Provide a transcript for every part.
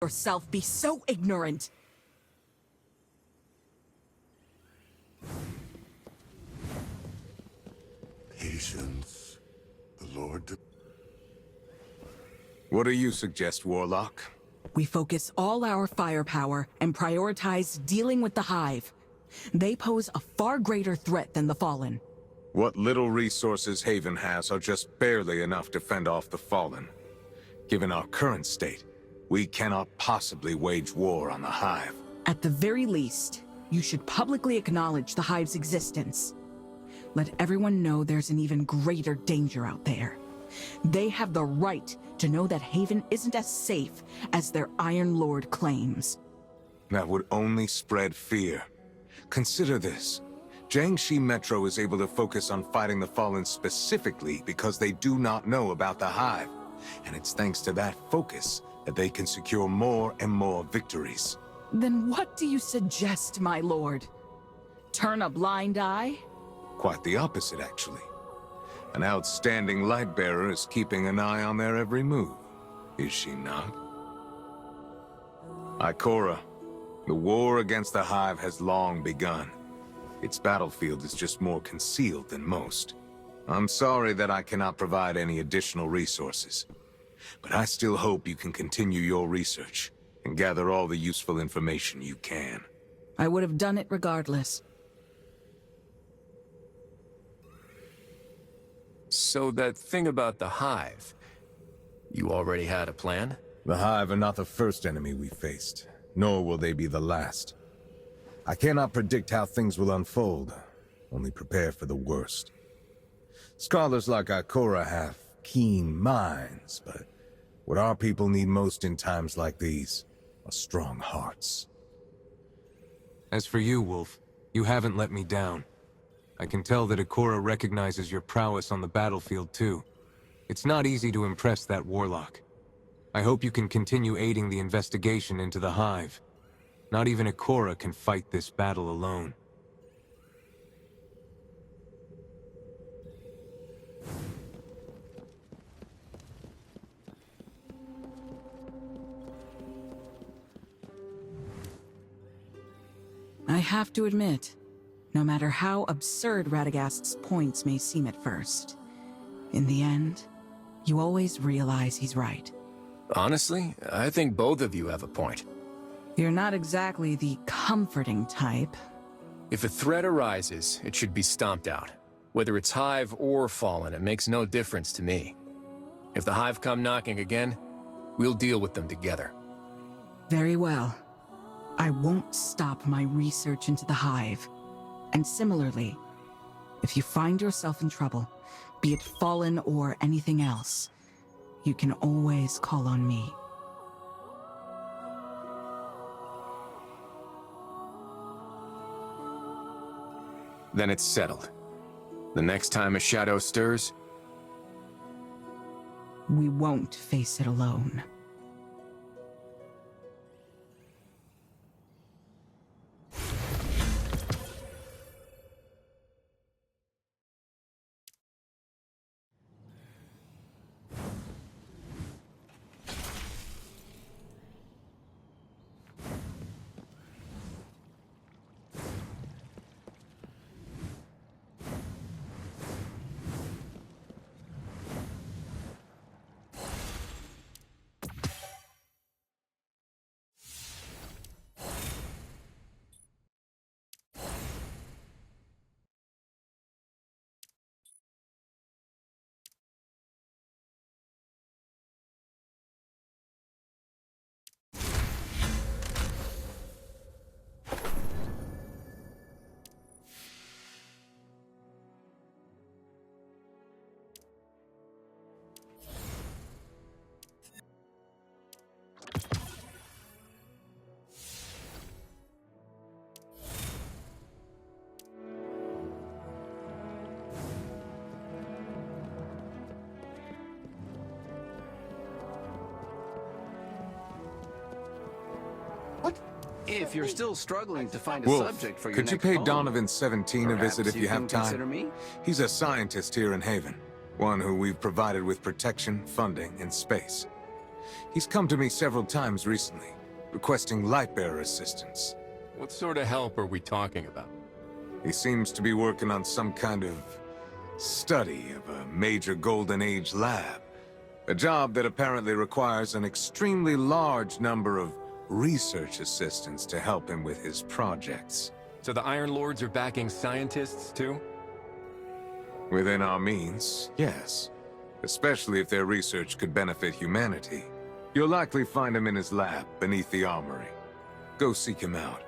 yourself be so ignorant? Patience. The Lord... What do you suggest, Warlock? We focus all our firepower and prioritize dealing with the Hive. They pose a far greater threat than the Fallen. What little resources Haven has are just barely enough to fend off the Fallen. Given our current state, we cannot possibly wage war on the Hive. At the very least, you should publicly acknowledge the Hive's existence. Let everyone know there's an even greater danger out there. They have the right to know that Haven isn't as safe as their Iron Lord claims. That would only spread fear. Consider this. Jiangxi Metro is able to focus on fighting the Fallen specifically because they do not know about the Hive. And it's thanks to that focus that they can secure more and more victories. Then what do you suggest, my lord? Turn a blind eye? Quite the opposite, actually. An outstanding Lightbearer is keeping an eye on their every move, is she not? Ikora, the war against the Hive has long begun. Its battlefield is just more concealed than most. I'm sorry that I cannot provide any additional resources, but I still hope you can continue your research and gather all the useful information you can. I would have done it regardless. So that thing about the Hive, you already had a plan? The Hive are not the first enemy we faced, nor will they be the last. I cannot predict how things will unfold, only prepare for the worst. Scholars like Ikora have keen minds, but what our people need most in times like these are strong hearts. As for you, Wolf, you haven't let me down. I can tell that Ikora recognizes your prowess on the battlefield, too. It's not easy to impress that Warlock. I hope you can continue aiding the investigation into the Hive. Not even Ikora can fight this battle alone. I have to admit, no matter how absurd Radagast's points may seem at first, in the end, you always realize he's right. Honestly, I think both of you have a point. You're not exactly the comforting type. If a threat arises, it should be stomped out. Whether it's Hive or Fallen, it makes no difference to me. If the Hive come knocking again, we'll deal with them together. Very well. I won't stop my research into the Hive. And similarly, if you find yourself in trouble, be it Fallen or anything else, you can always call on me. Then it's settled. The next time a shadow stirs, We won't face it alone. If you're still struggling to find a Wolf, subject for your could you next pay poem, Donovan 17 a perhaps visit if you have can consider time? me? He's a scientist here in Haven, one who we've provided with protection, funding, and space. He's come to me several times recently, requesting Lightbearer assistance. What sort of help are we talking about? He seems to be working on some kind of study of a major Golden Age lab. A job that apparently requires an extremely large number of research assistants to help him with his projects. So the Iron Lords are backing scientists, too? Within our means, yes. Especially if their research could benefit humanity. You'll likely find him in his lab, beneath the armory. Go seek him out.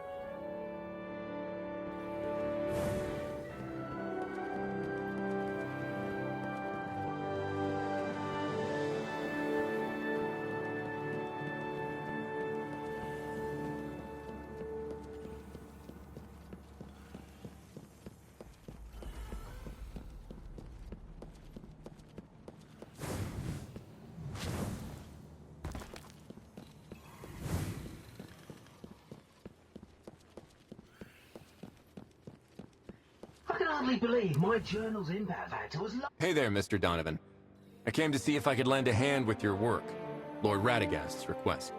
I can hardly believe my journal's impact factor was low. Hey there, Mr. Donovan. I came to see if I could lend a hand with your work. Lord Radagast's request.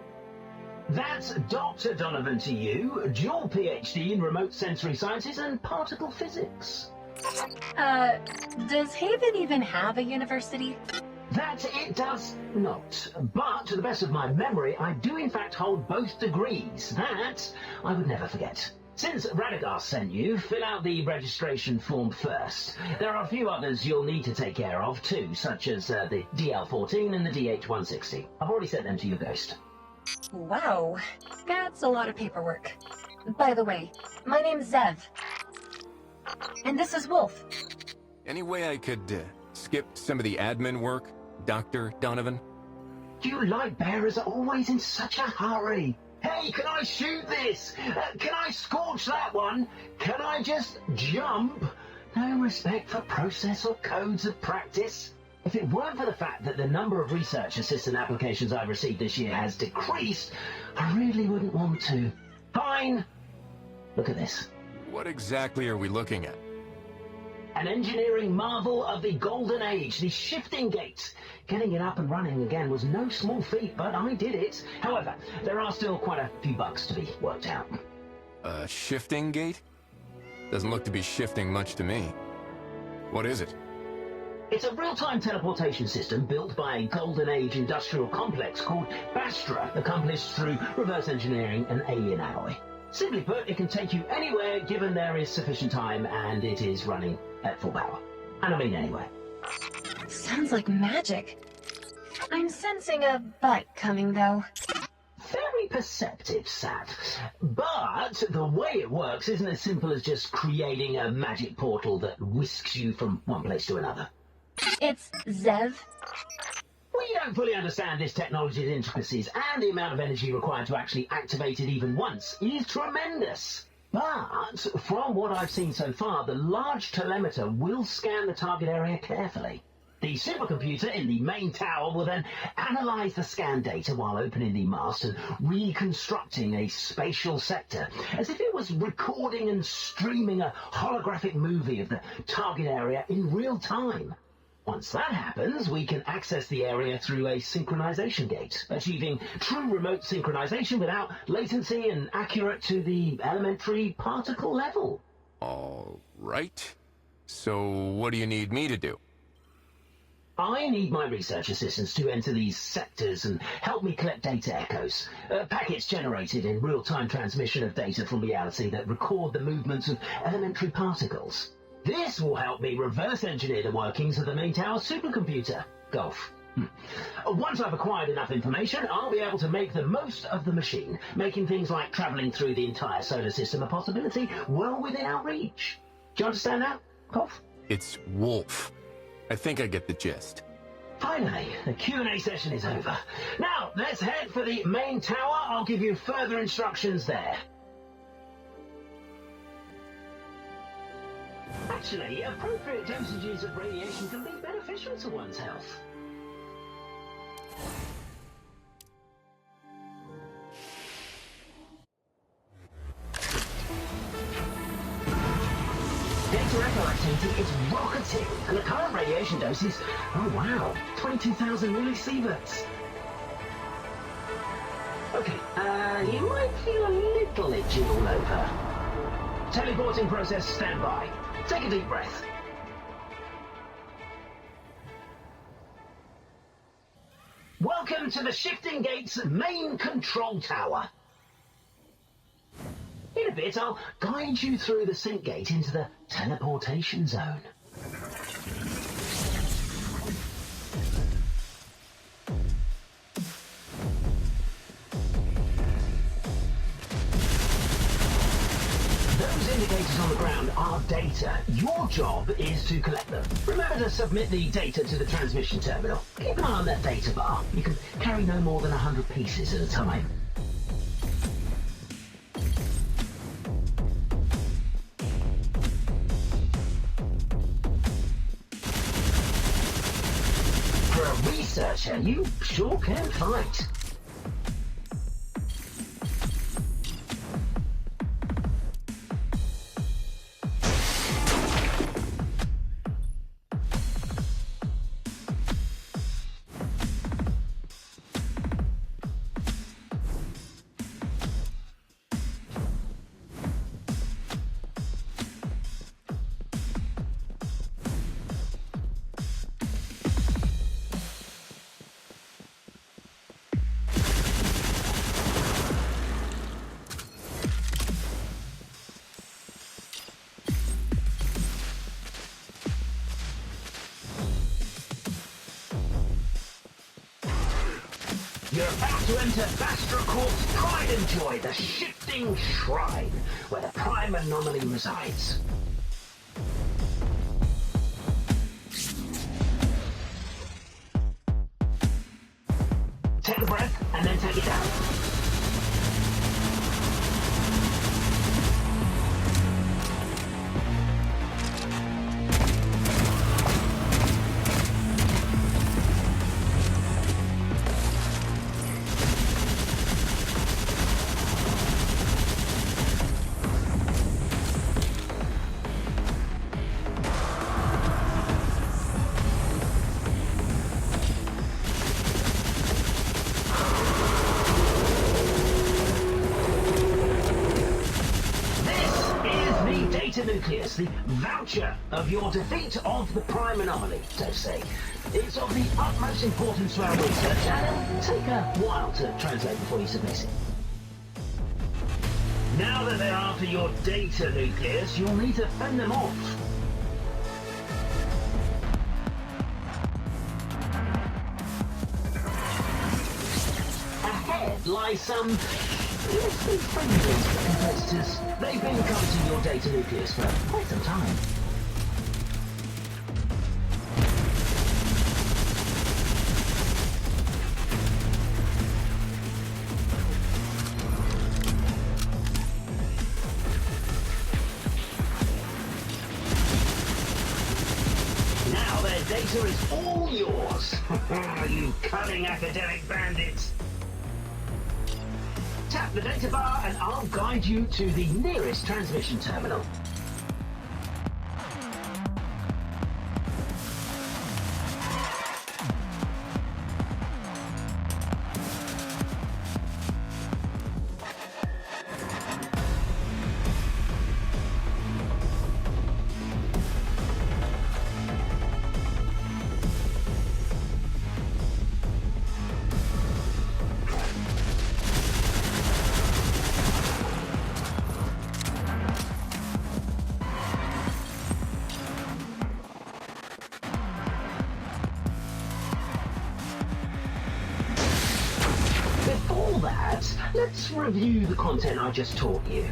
That's Dr. Donovan to you, dual PhD in remote sensory sciences and particle physics. Does Haven even have a university? That it does not. But to the best of my memory, I do in fact hold both degrees. That I would never forget. Since Radagast sent you, fill out the registration form first. There are a few others you'll need to take care of too, such as the DL-14 and the DH-160. I've already sent them to your ghost. Wow, that's a lot of paperwork. By the way, my name's Zev. And this is Wolf. Any way I could skip some of the admin work, Dr. Donovan? You Lightbearers are always in such a hurry. Hey, can I shoot this? Can I scorch that one? Can I just jump? No respect for process or codes of practice. If it weren't for the fact that the number of research assistant applications I've received this year has decreased, I really wouldn't want to. Fine. Look at this. What exactly are we looking at? An engineering marvel of the Golden Age, the shifting gate. Getting it up and running again was no small feat, but I did it. However, there are still quite a few bugs to be worked out. A shifting gate? Doesn't look to be shifting much to me. What is it? It's a real-time teleportation system built by a Golden Age industrial complex called Bastra, accomplished through reverse engineering and alien alloy. Simply put, it can take you anywhere given there is sufficient time, and it is running at full power. And I mean anywhere. Sounds like magic. I'm sensing a butt coming, though. Very perceptive, Sat. But the way it works isn't as simple as just creating a magic portal that whisks you from one place to another. It's Zev. We don't fully understand this technology's intricacies, and the amount of energy required to actually activate it even once is tremendous. But from what I've seen so far, the large telemeter will scan the target area carefully. The supercomputer in the main tower will then analyze the scan data while opening the mast and reconstructing a spatial sector, as if it was recording and streaming a holographic movie of the target area in real time. Once that happens, we can access the area through a synchronization gate, achieving true remote synchronization without latency and accurate to the elementary particle level. All right. So what do you need me to do? I need my research assistants to enter these sectors and help me collect data echoes, packets generated in real-time transmission of data from reality that record the movements of elementary particles. This will help me reverse engineer the workings of the main tower supercomputer. Golf. Once I've acquired enough information, I'll be able to make the most of the machine, making things like traveling through the entire solar system a possibility well within our reach. Do you understand that, Golf? It's Wolf. I think I get the gist. Finally, the Q&A session is over. Now, let's head for the main tower. I'll give you further instructions there. Actually, appropriate dosages of radiation can be beneficial to one's health. Data echo activity is rocketing, and the current radiation dose is, oh wow, 22,000 millisieverts. cartilage all over. Teleporting process standby. Take a deep breath. Welcome to the Shifting Gates main control tower. In a bit, I'll guide you through the sync gate into the teleportation zone. Those indicators on the ground are data. Your job is to collect them. Remember to submit the data to the transmission terminal. Keep an eye on that data bar. You can carry no more than 100 pieces at a time. For a researcher, you sure can fight. You're about to enter Bastra Corp's pride and joy, the Shifting Shrine, where the Prime Anomaly resides. Take a breath, and then take it down. Nucleus, the voucher of your defeat of the Prime Anomaly, so to say. It's of the utmost importance to our research, and it'll take a while to translate before you submit it. Now that they're after your data nucleus, you'll need to fend them off. Ahead lies some friendly competitors. They've been coveting your data nucleus for quite some time. Now their data is all yours. You cunning academic bandits. Tap the data bar and I'll guide you to the nearest transmission terminal. Let's review the content I just taught you.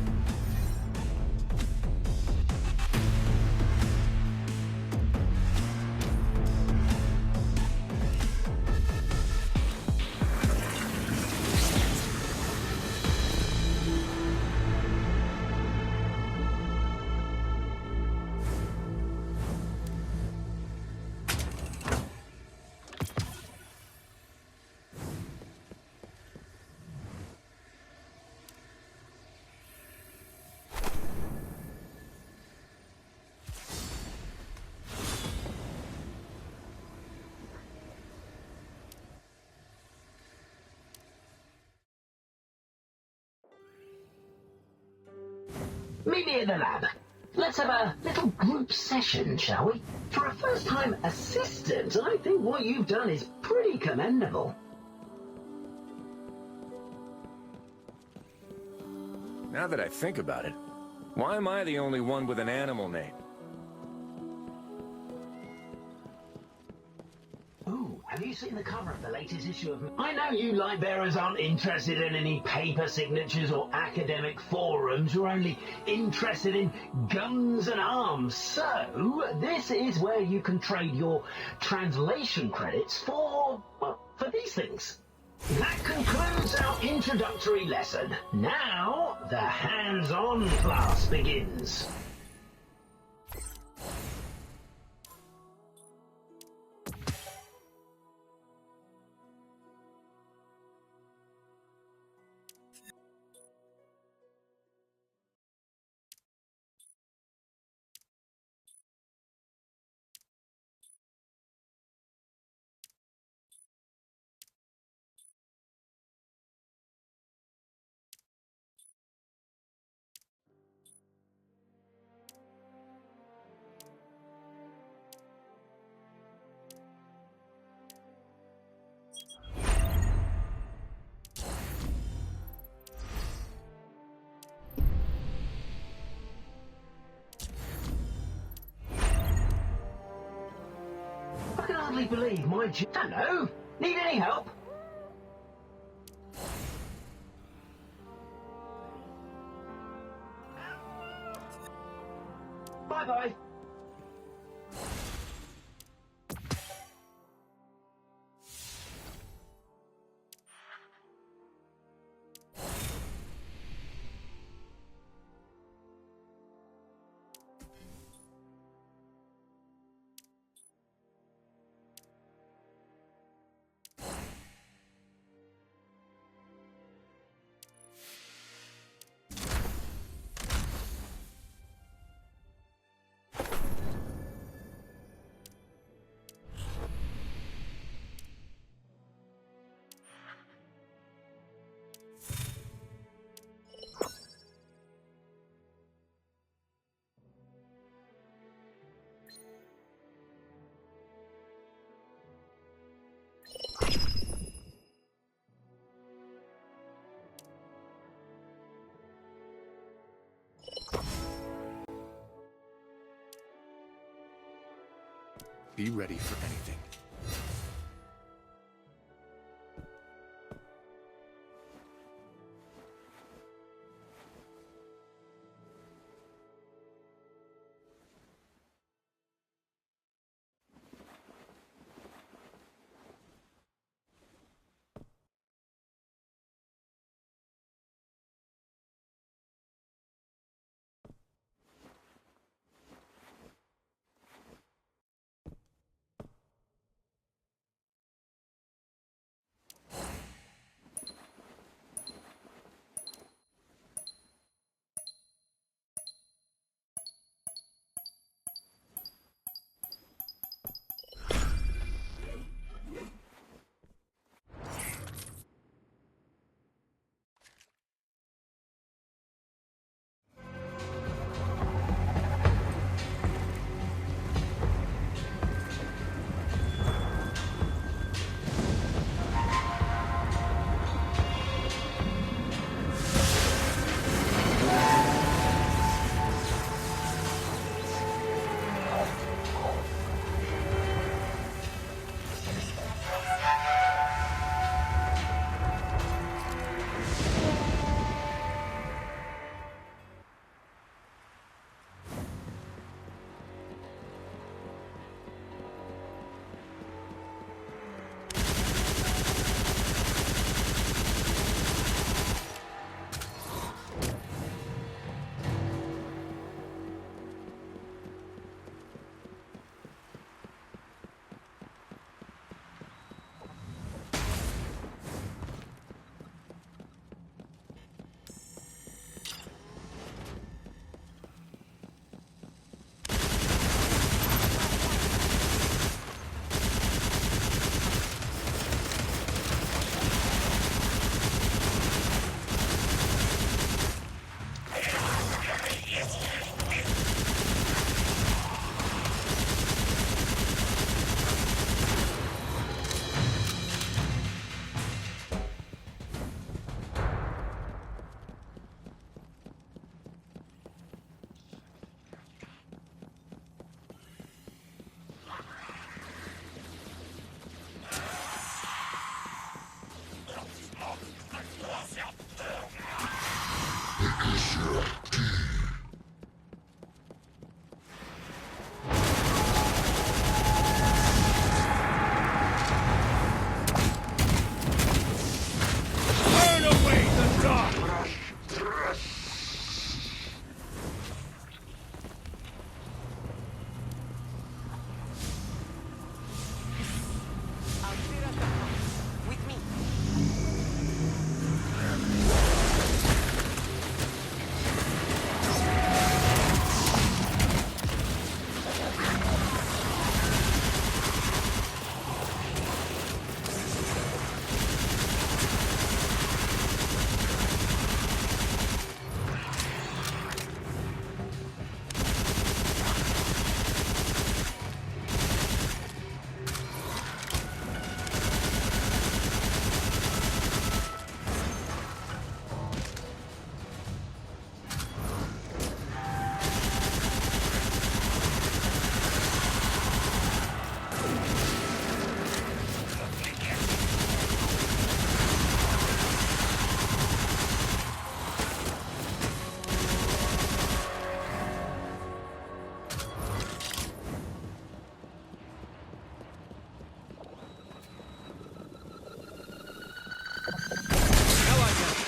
Meet me at the lab. Let's have a little group session, shall we? For a first-time assistant, I think what you've done is pretty commendable. Now that I think about it, why am I the only one with an animal name? Ooh, have you seen the cover of the latest issue of... I know you light bearers aren't interested in any paper signatures or academic forums. You're only interested in guns and arms. So, this is where you can trade your translation credits for, well, for these things. That concludes our introductory lesson. Now, the hands-on class begins. I can hardly believe my... Hello? Need any help? Bye-bye. Be ready for anything.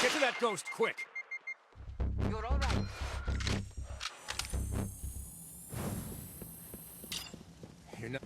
Get to that ghost, quick! You're all right. You're not...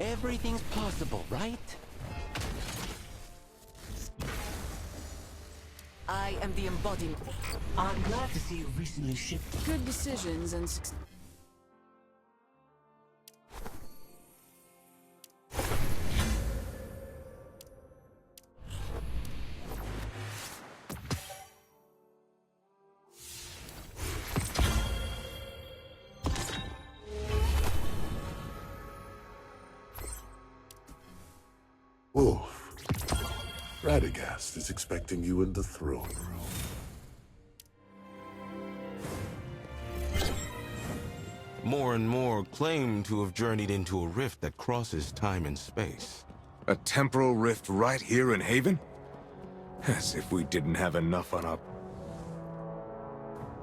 Everything's possible, right? I am the embodiment. I'm glad to see you recently shifted. Good decisions and success. Wolf, Radagast is expecting you in the throne room. More and more claim to have journeyed into a rift that crosses time and space. A temporal rift right here in Haven? As if we didn't have enough on our...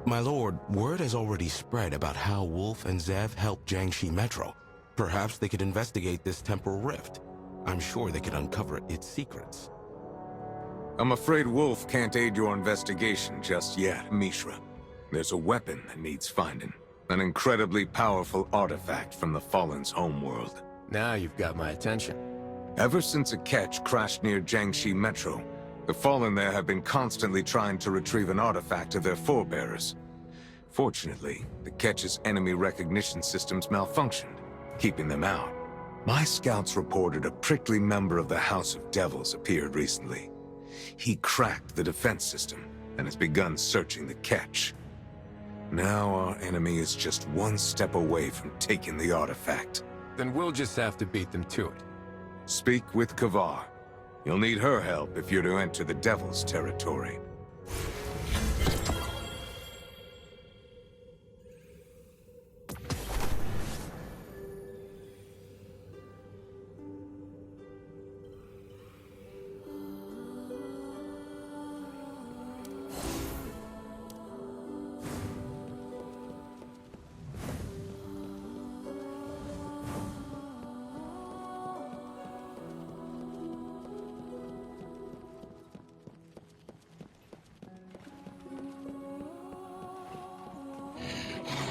My lord, word has already spread about how Wolf and Zev helped Jiangxi Metro. Perhaps they could investigate this temporal rift. I'm sure they could uncover its secrets. I'm afraid Wolf can't aid your investigation just yet, Mishra. There's a weapon that needs finding. An incredibly powerful artifact from the Fallen's homeworld. Now you've got my attention. Ever since a ketch crashed near Jiangxi Metro, the Fallen there have been constantly trying to retrieve an artifact of their forebearers. Fortunately, the ketch's enemy recognition systems malfunctioned, keeping them out. My scouts reported a prickly member of the House of Devils appeared recently. He cracked the defense system and has begun searching the ketch. Now our enemy is just one step away from taking the artifact. Then we'll just have to beat them to it. Speak with Kavar. You'll need her help if you're to enter the Devil's territory.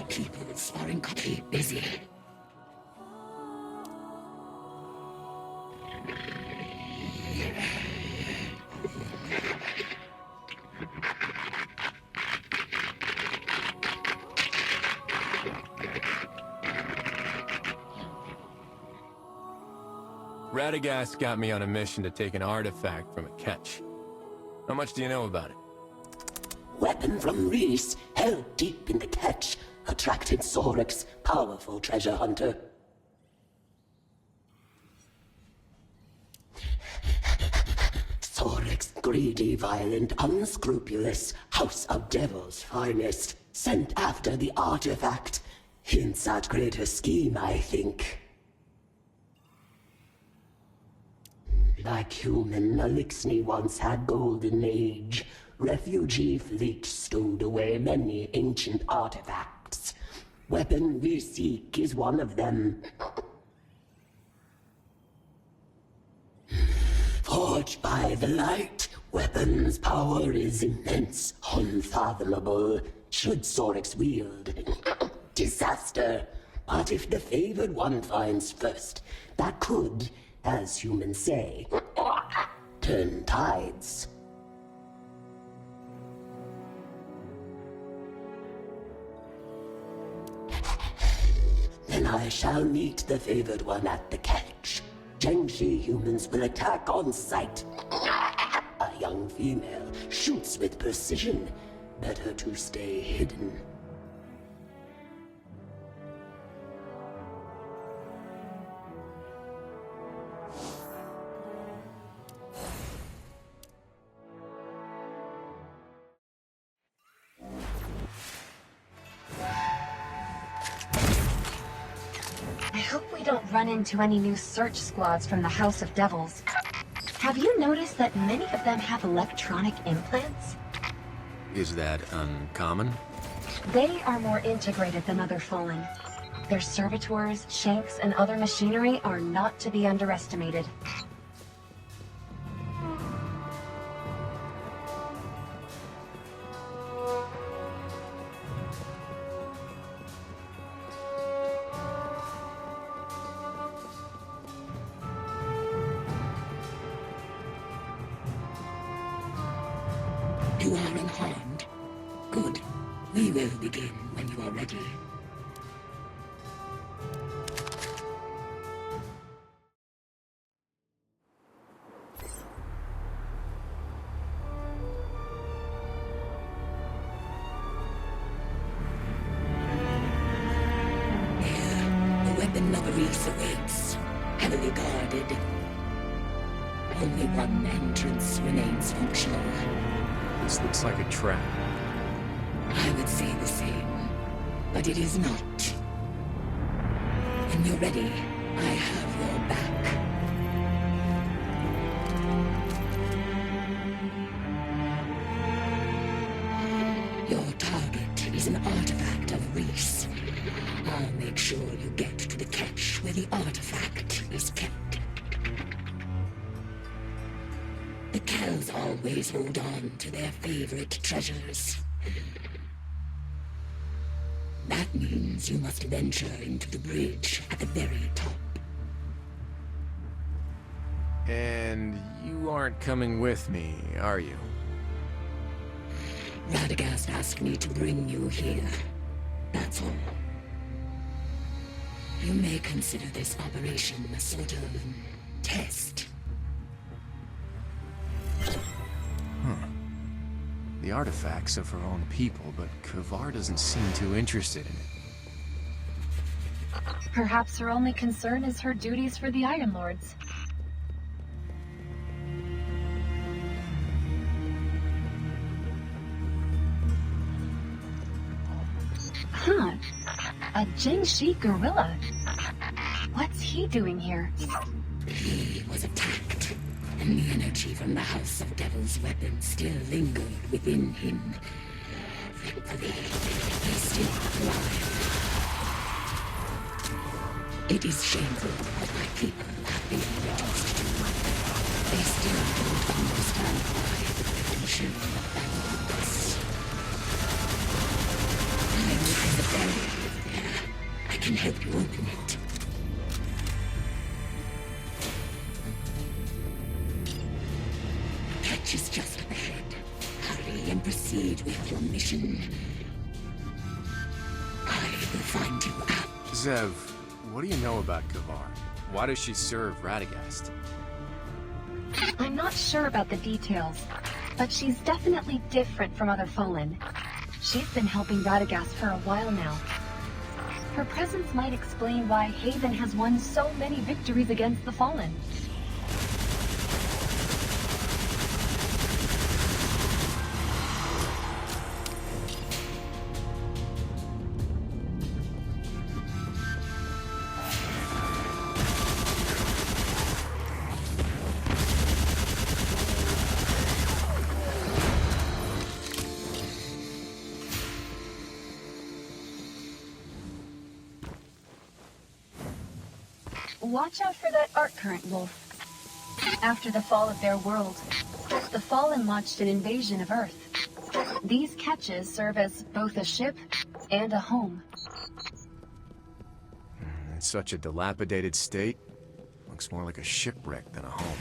People's are incredibly busy. Radagast got me on a mission to take an artifact from a ketch. How much do you know about it? Weapon from Reese, held deep in the ketch, attracted Sorex, powerful treasure hunter. Sorex, greedy, violent, unscrupulous, House of Devils finest, sent after the artifact. Hints at greater scheme, I think. Like human, Elixni once had golden age. Refugee fleet stowed away many ancient artifacts. Weapon we seek is one of them. Forged by the light, weapon's power is immense, unfathomable. Should Sorex wield disaster. But if the favored one finds first, that could, as humans say, turn tides. Then I shall meet the favored one at the catch. Jiangxi humans will attack on sight. A young female shoots with precision. Better to stay hidden. I hope we don't run into any new search squads from the House of Devils. Have you noticed that many of them have electronic implants? Is that uncommon? They are more integrated than other Fallen. Their servitors, shanks, and other machinery are not to be underestimated. You are unharmed. Good. We will begin when you are ready. Here, the weapon of Reese awaits, heavily guarded. Only one entrance remains functional. This looks like a trap. I would say the same, but it is not. When you're ready, I have your back. Your target is an artifact of Reese. I'll make sure you get to the cache where the artifact is kept. The Kells always hold on to their favorite treasures. That means you must venture into the bridge at the very top. And you aren't coming with me, are you? Radagast asked me to bring you here. That's all. You may consider this operation a sort of test. The artifacts of her own people, but Kavar doesn't seem too interested in it. Perhaps her only concern is her duties for the Iron Lords. Huh. A Jingshi gorilla. What's he doing here? He was attacked, and the energy from the House of Devil's weapon still lingered within him. Thankfully, he's still alive. It is shameful what my people have been reduced to. They still don't understand why the mission abandoned us. I know there's a barrier over there. I can help you open it. Catch is just up ahead. Hurry and proceed with your mission. I will find you out. Zev, what do you know about Kavar? Why does she serve Radagast? I'm not sure about the details, but she's definitely different from other Fallen. She's been helping Radagast for a while now. Her presence might explain why Haven has won so many victories against the Fallen. Watch out for that arc current, Wolf. After the fall of their world, the Fallen launched an invasion of Earth. These catches serve as both a ship and a home. In such a dilapidated state, looks more like a shipwreck than a home.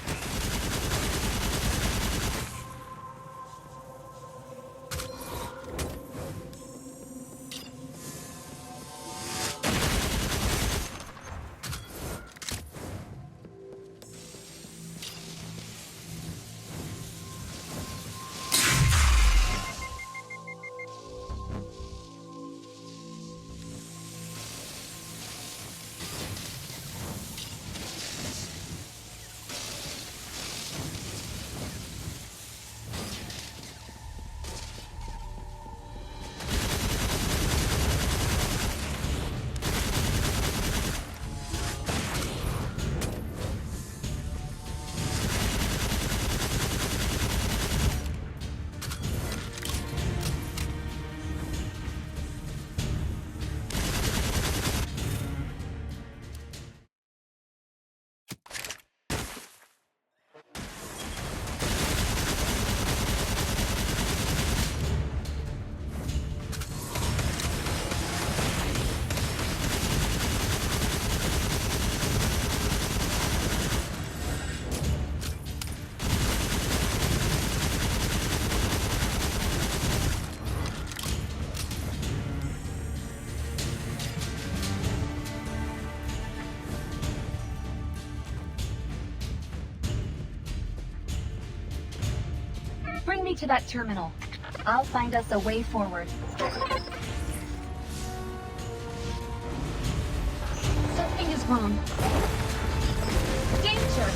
me to that terminal. I'll find us a way forward. Something is wrong. Danger!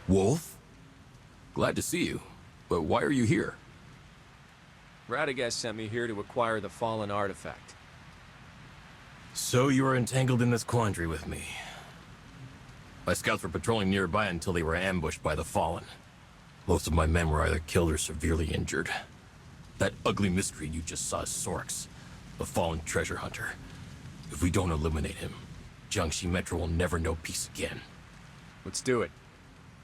Wolf? Glad to see you. But why are you here? Radagast sent me here to acquire the fallen artifact. So you were entangled in this quandary with me. My scouts were patrolling nearby until they were ambushed by the Fallen. Most of my men were either killed or severely injured. That ugly mystery you just saw is Sorks, the Fallen treasure hunter. If we don't eliminate him, Jiangxi Metro will never know peace again. Let's do it.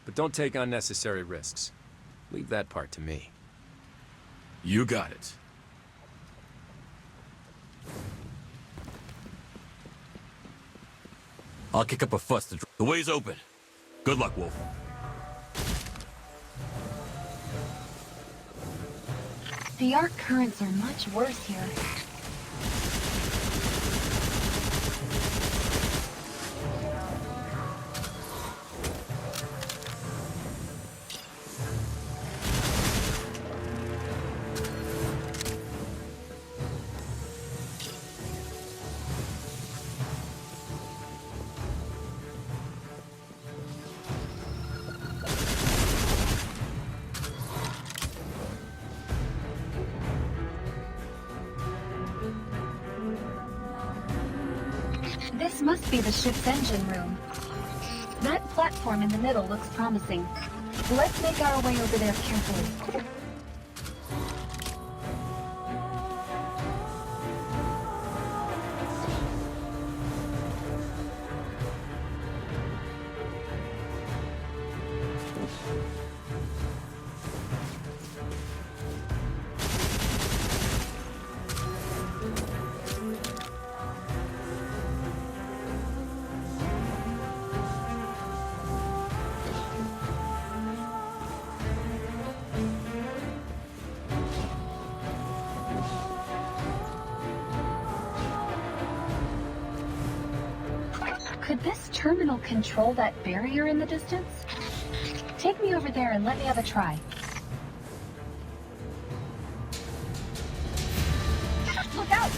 But don't take unnecessary risks. Leave that part to me. You got it. I'll kick up a fuss to... The way's open. Good luck, Wolf. The arc currents are much worse here. This must be the ship's engine room. That platform in the middle looks promising. Let's make our way over there carefully. Could this terminal control that barrier in the distance? Take me over there and let me have a try. Look out!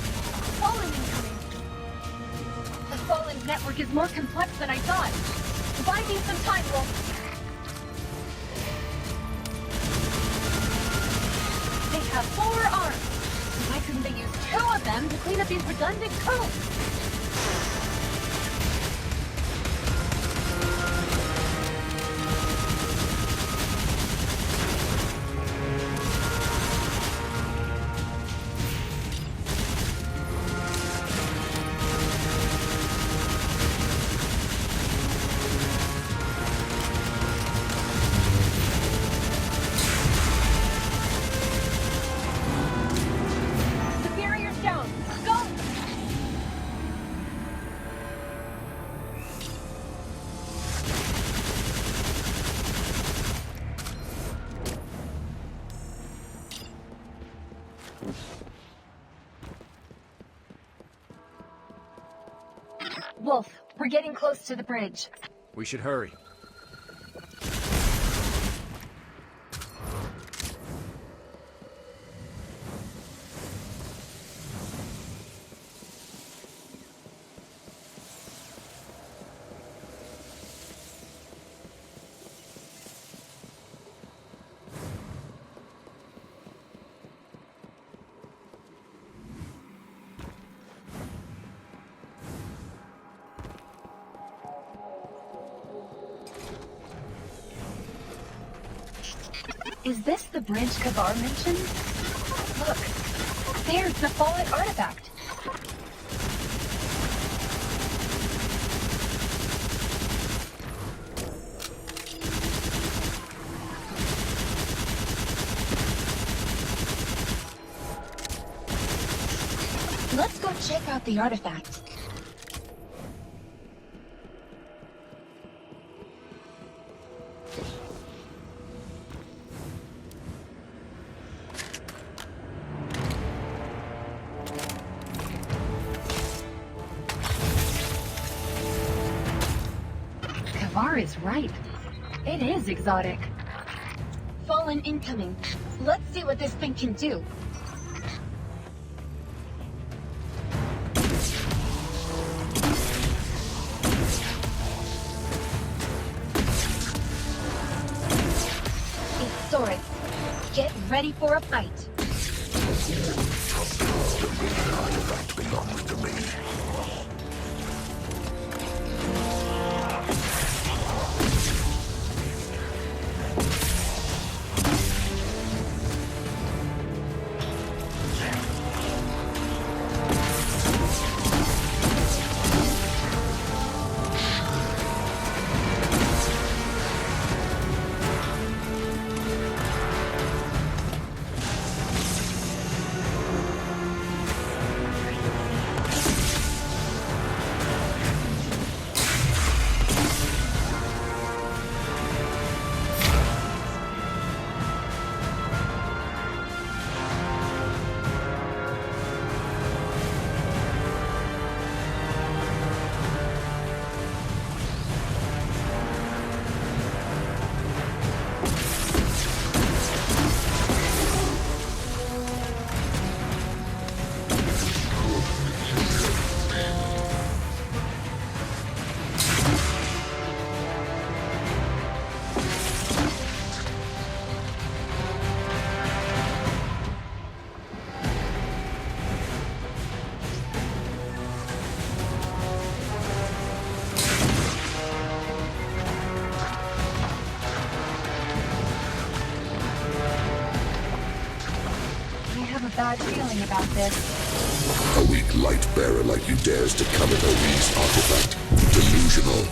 Fallen incoming! The Fallen's network is more complex than I thought. Buy me some time, Wolf. They have 4 arms. Why couldn't they use 2 of them to clean up these redundant codes? Wolf, we're getting close to the bridge. We should hurry. Is this the bridge Kavar mentioned? Look, there's the fallen artifact. Let's go check out the artifact. Var is right. It is exotic. Fallen incoming. Let's see what this thing can do. It's Sorex. Get ready for a fight. Artifact belongs to me. Bad feeling about this. A weak light bearer like you dares to come at Ori's artifact. Delusional.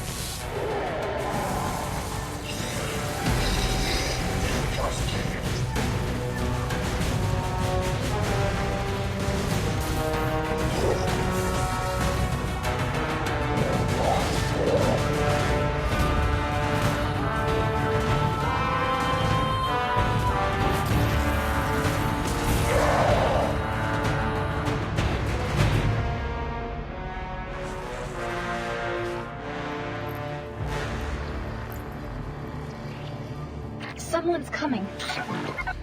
Someone's coming.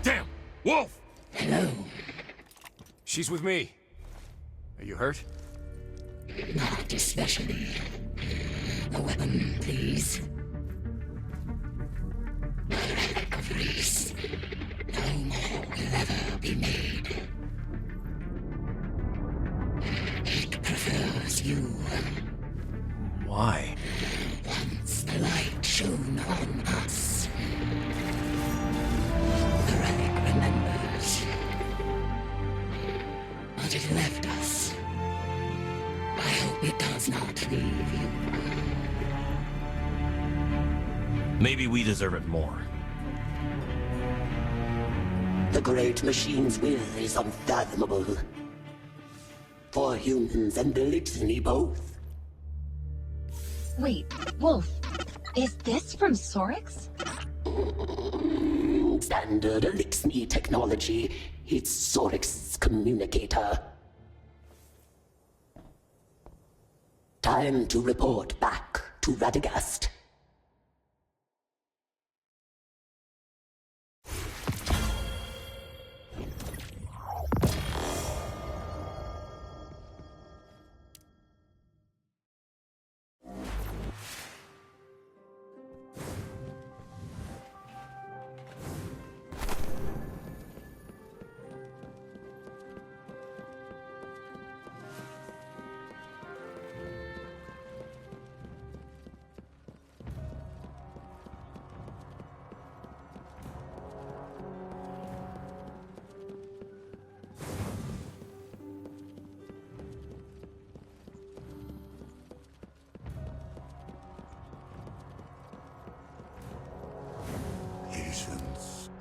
Damn! Wolf! Hello. She's with me. Are you hurt? Not especially. A weapon, please. A relic of Reese. No more will ever be made. It prefers you. Why? Once the light shone on us. The relic remembers. But it left us. I hope it does not leave you. Maybe we deserve it more. The great machine's will is unfathomable. For humans and Elixir both. Wait, Wolf. Is this from Sorex? Standard Elixir technology. It's Sorex's communicator. Time to report back to Radagast.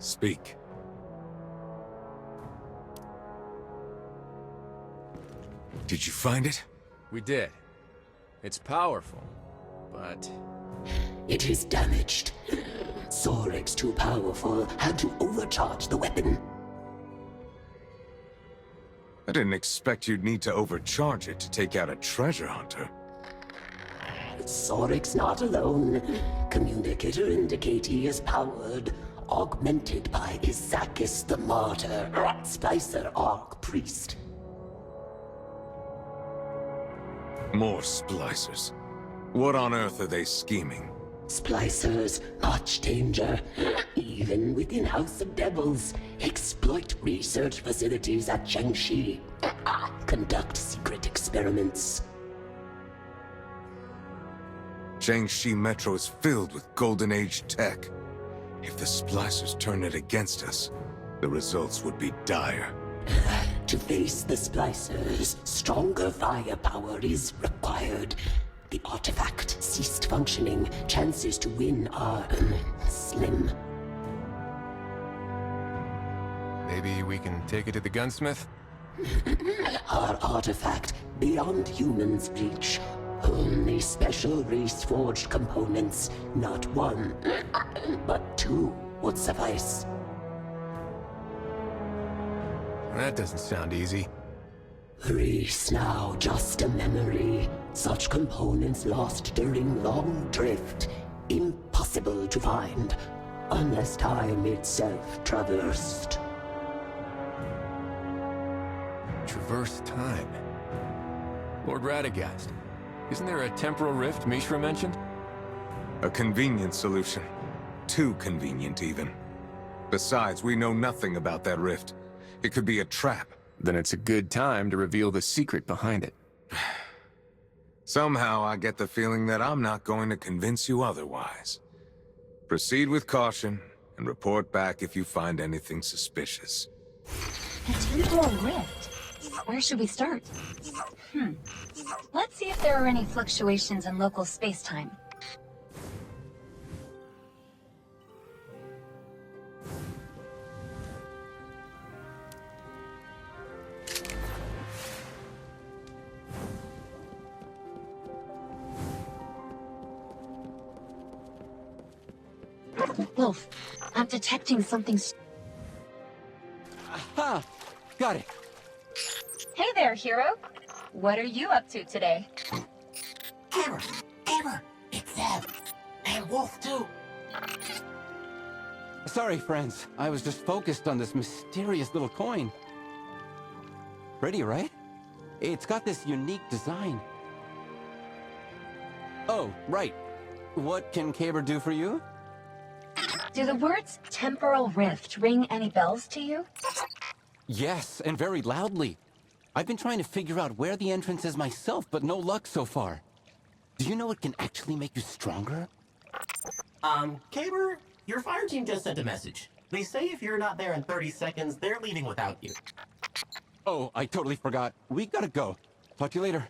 Speak. Did you find it? We did. It's powerful, but... It is damaged. Sorex, too powerful, had to overcharge the weapon. I didn't expect you'd need to overcharge it to take out a treasure hunter. Sorik's not alone. Communicator indicate he is powered, augmented by Isakis the Martyr, Splicer Arc Priest. More splicers. What on earth are they scheming? Splicers, much danger. Even within House of Devils, exploit research facilities at Jiangxi. Conduct secret experiments. Jiangxi Metro is filled with Golden Age tech. If the splicers turn it against us, the results would be dire. To face the splicers, stronger firepower is required. The artifact ceased functioning. Chances to win are slim. Maybe we can take it to the gunsmith? Our artifact, beyond humans' reach. Only special race-forged components, not one, but two, would suffice. That doesn't sound easy. Reese now just a memory. Such components lost during long drift. Impossible to find, unless time itself traversed. Traverse time. Lord Radagast, isn't there a temporal rift Mishra mentioned? A convenient solution. Too convenient, even. Besides, we know nothing about that rift. It could be a trap. Then it's a good time to reveal the secret behind it. Somehow I get the feeling that I'm not going to convince you otherwise. Proceed with caution, and report back if you find anything suspicious. A temporal rift? Where should we start? Let's see if there are any fluctuations in local space-time. Wolf, I'm detecting something. Aha! Got it. Hey there, hero. What are you up to today? Amber, it's them. And Wolf too. Sorry, friends. I was just focused on this mysterious little coin. Pretty, right? It's got this unique design. Oh, right. What can Caber do for you? Do the words temporal rift ring any bells to you? Yes, and very loudly. I've been trying to figure out where the entrance is myself, but no luck so far. Do you know it can actually make you stronger? Caber, your fire team just sent a message. They say if you're not there in 30 seconds, they're leaving without you. Oh, I totally forgot. We gotta go. Talk to you later.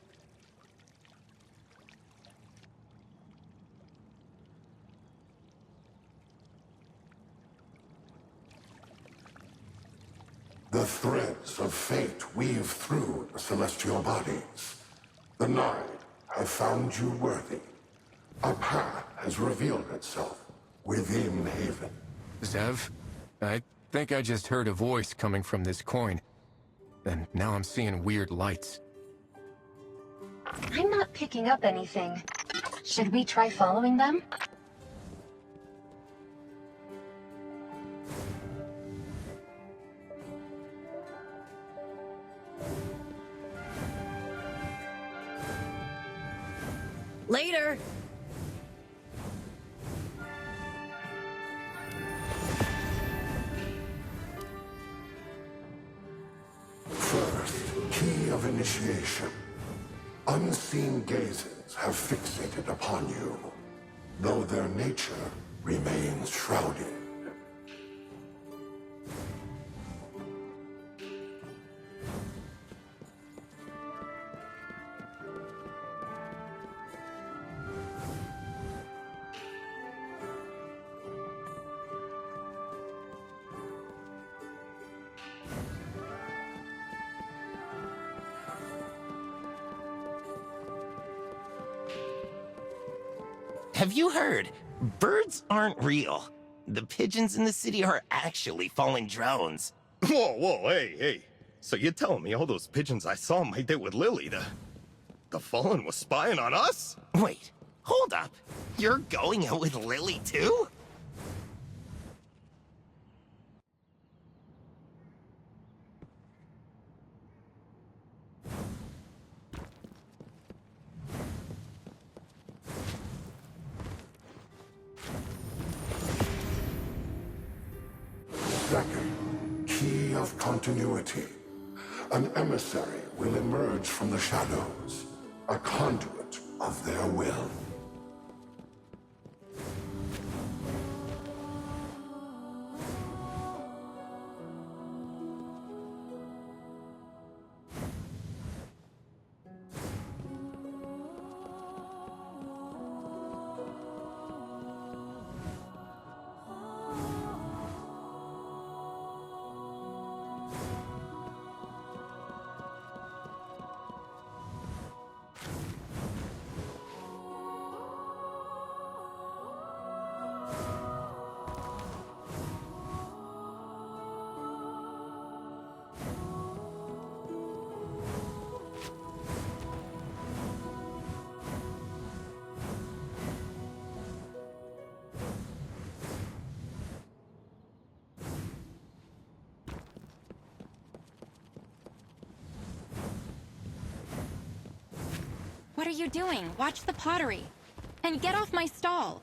The threads of fate weave through the celestial bodies. The Nine have found you worthy. A path has revealed itself within Haven. Zev, I think I just heard a voice coming from this coin. And now I'm seeing weird lights. I'm not picking up anything. Should we try following them? Later! First, key of initiation. Unseen gazes have fixated upon you, though their nature remains shrouded. Have you heard? Birds aren't real. The pigeons in the city are actually fallen drones. Whoa, hey. So you're telling me all those pigeons I saw on my date with Lily, the Fallen was spying on us? Wait, Hold up. You're going out with Lily too? Second, key of continuity. An emissary will emerge from the shadows, a conduit of their will. What are you doing? Watch the pottery. And get off my stall.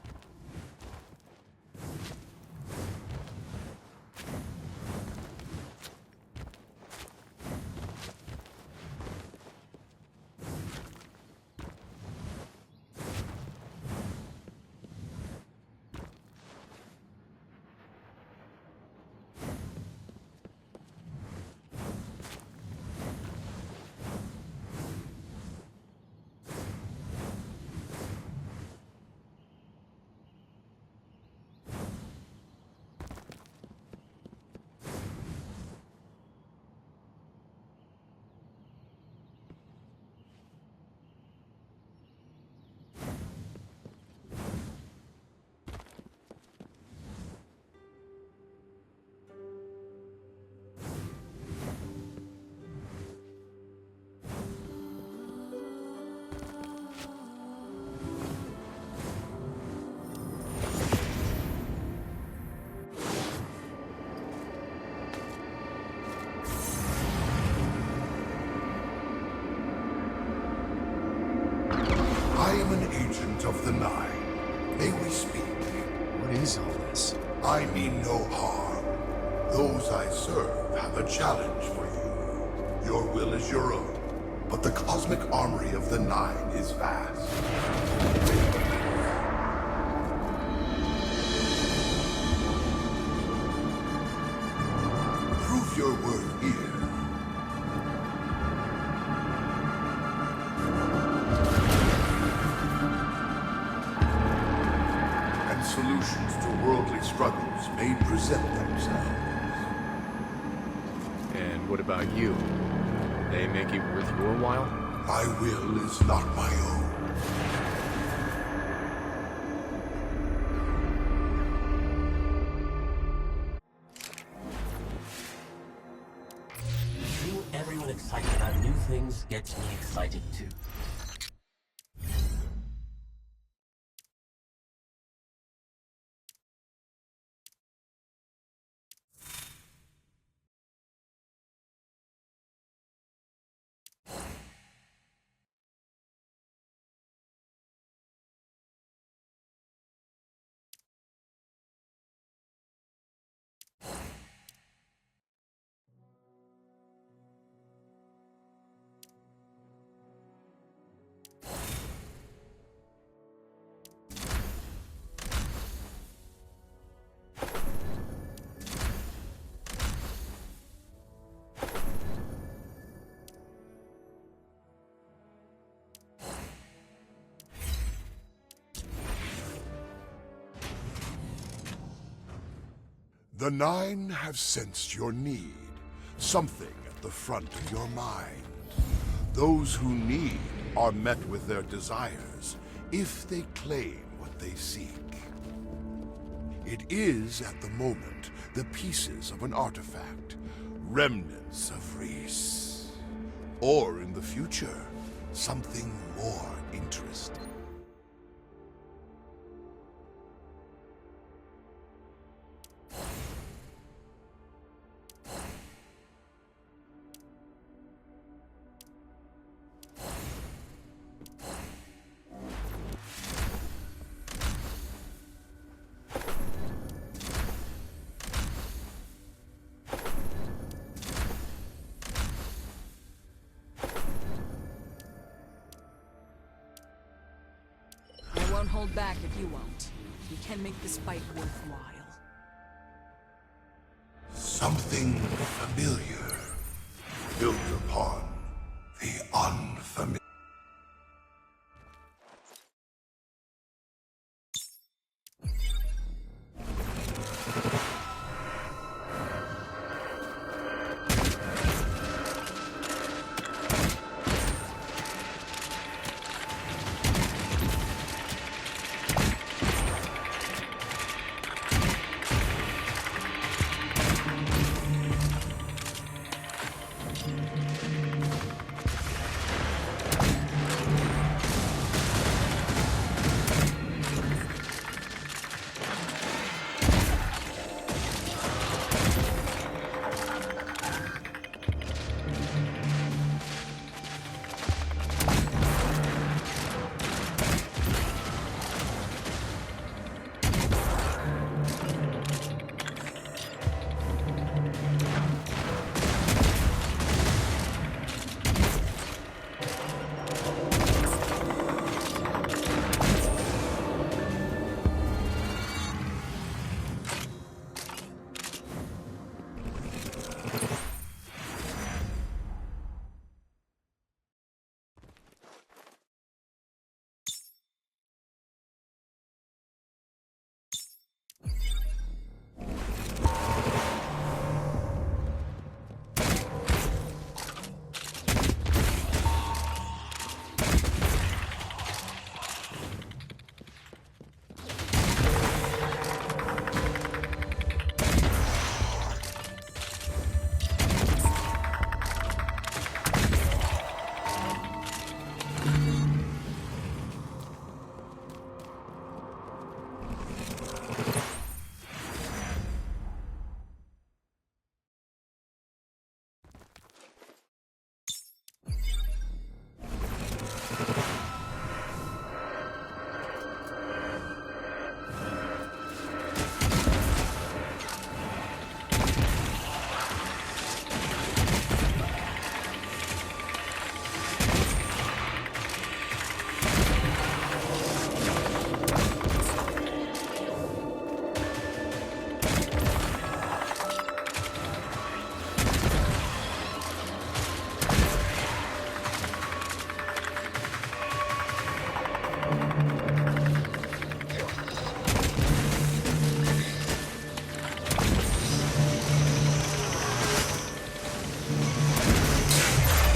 I am an agent of the Nine. May we speak? What is all this? I mean no harm. Those I serve have a challenge for you. Your will is your own, but the cosmic armory of the Nine is vast. Prove your worth here. And solutions to worldly struggles may present themselves. And what about you? They make it worth your while? My will is not my own. Seeing everyone excited about new things gets me excited too. The Nine have sensed your need, something at the front of your mind. Those who need are met with their desires, if they claim what they seek. It is, at the moment, the pieces of an artifact, remnants of Reese. Or, in the future, something more interesting. hold back if you won't. We can make this fight worthwhile. Something familiar, built upon the unfamiliar.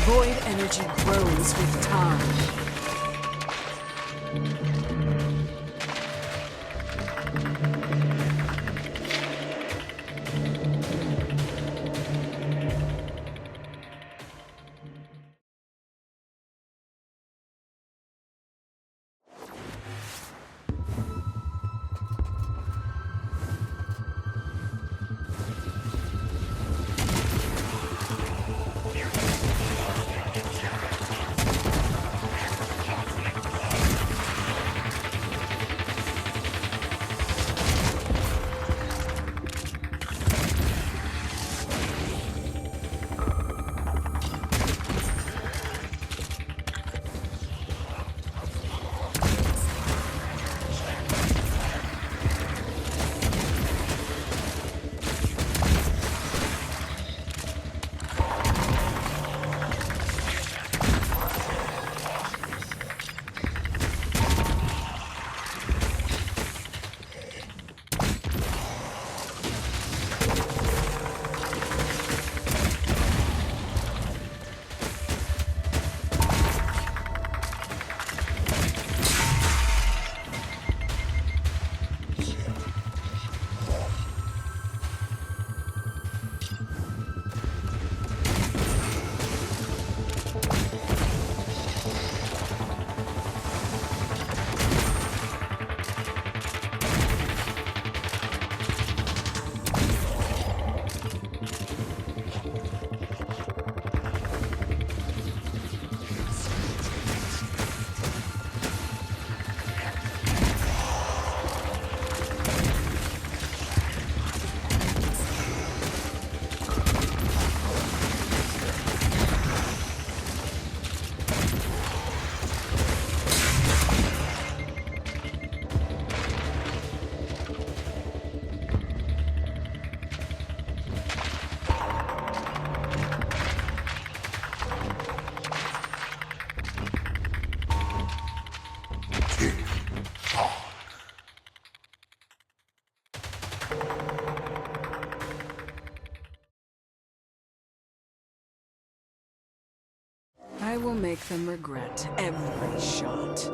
Void energy grows with time. make them regret every shot.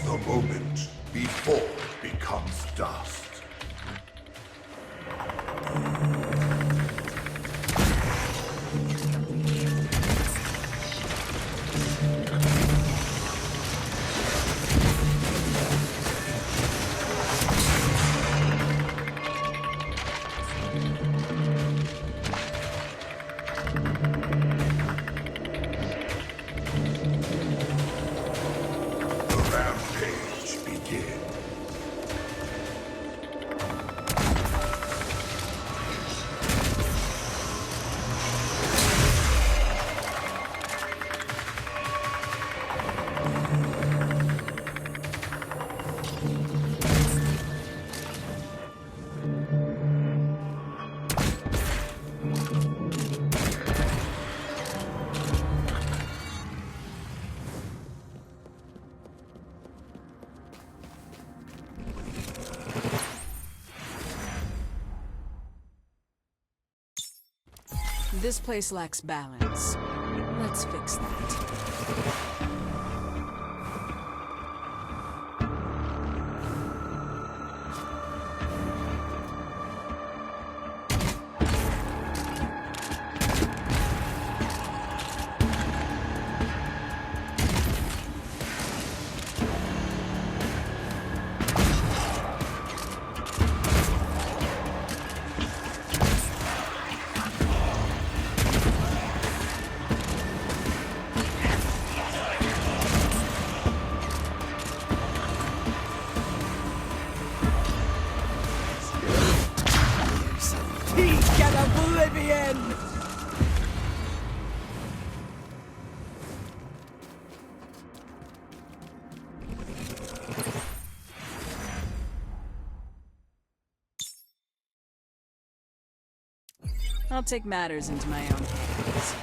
The moment before it becomes dust. This place lacks balance. Let's fix that. Oblivion! I'll take matters into my own hands.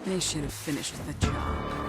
They should have finished the job.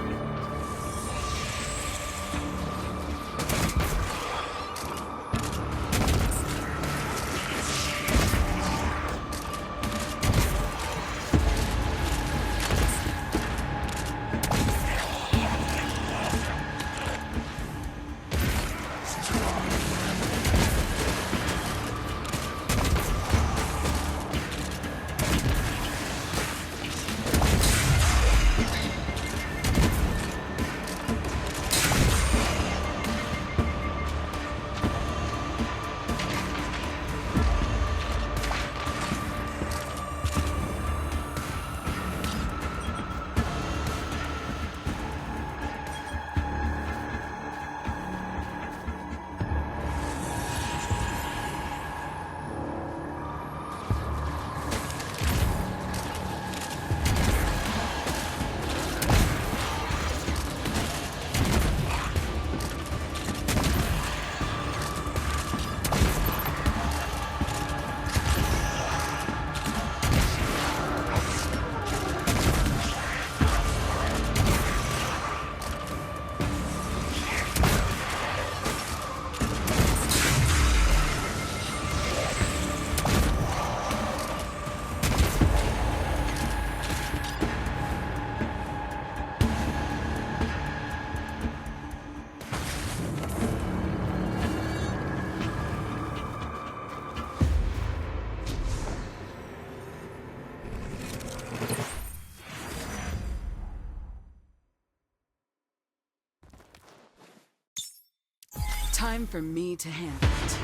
Time for me to handle it.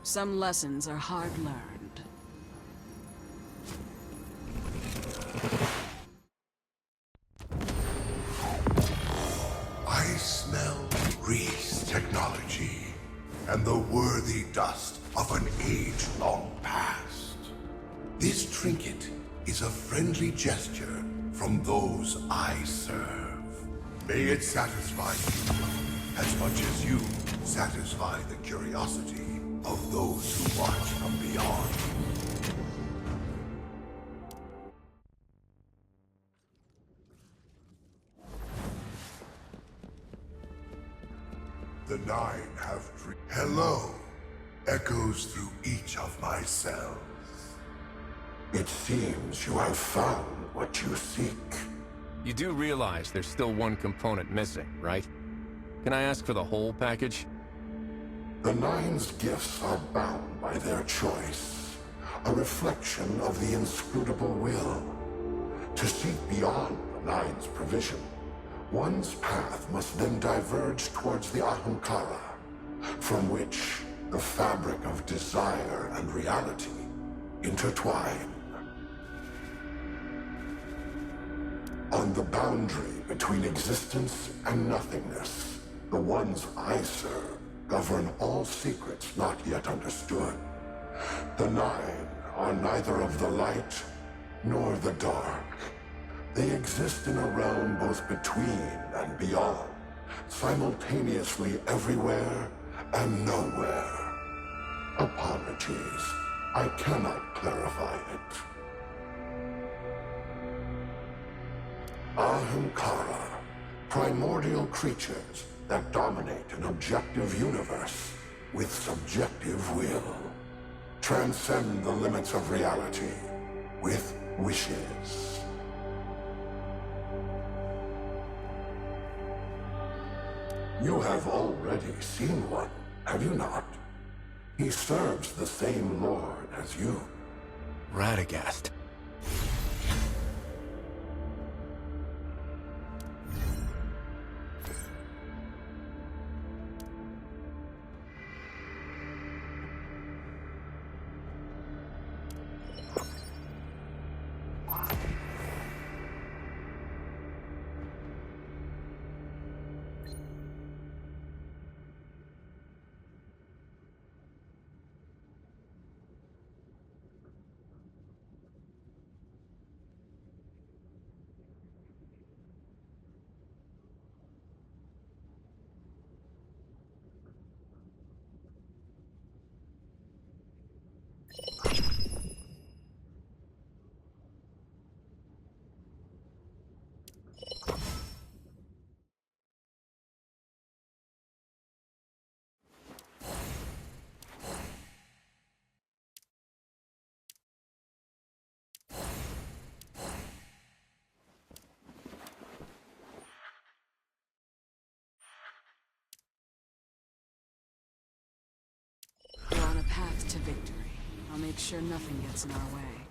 Some lessons are hard learned. I smell Reese technology and the worthy dust of an age long past. This trinket is a friendly gesture from those I serve. May it satisfy you as much as you satisfy the curiosity of those who watch from beyond. The Nine have Hello echoes through each of my cells. It seems you have found what you seek. You do realize there's still one component missing, right? Can I ask for the whole package? The Nine's gifts are bound by their choice, a reflection of the inscrutable will. To seek beyond the Nine's provision, one's path must then diverge towards the Ahamkara, from which the fabric of desire and reality intertwine. On the boundary between existence and nothingness, the ones I serve govern all secrets not yet understood. The Nine are neither of the light nor the dark. They exist in a realm both between and beyond, simultaneously everywhere and nowhere. Apologies, I cannot clarify it. Ahamkara, primordial creatures that dominate an objective universe with subjective will. Transcend the limits of reality with wishes. You have already seen one, have you not? He serves the same lord as you. Radagast. We're on a path to victory. I'll make sure nothing gets in our way.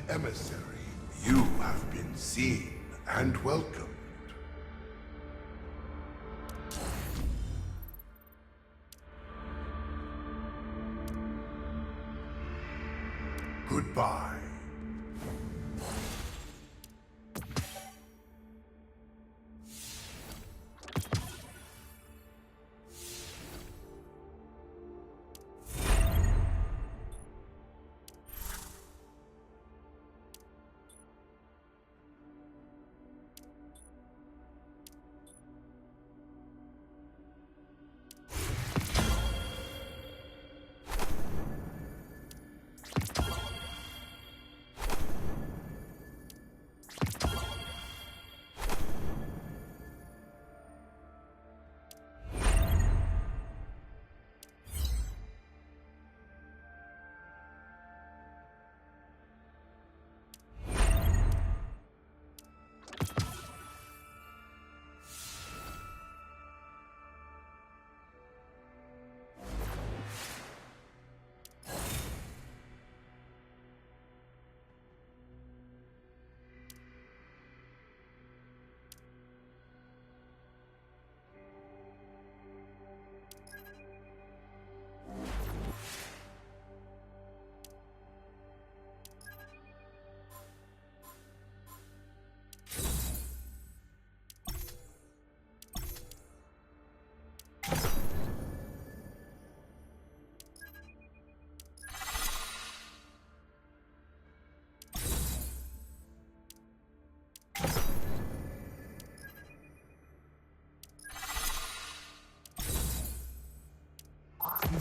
emissary, you have been seen and welcomed. Goodbye.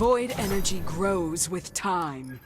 Void energy grows with time.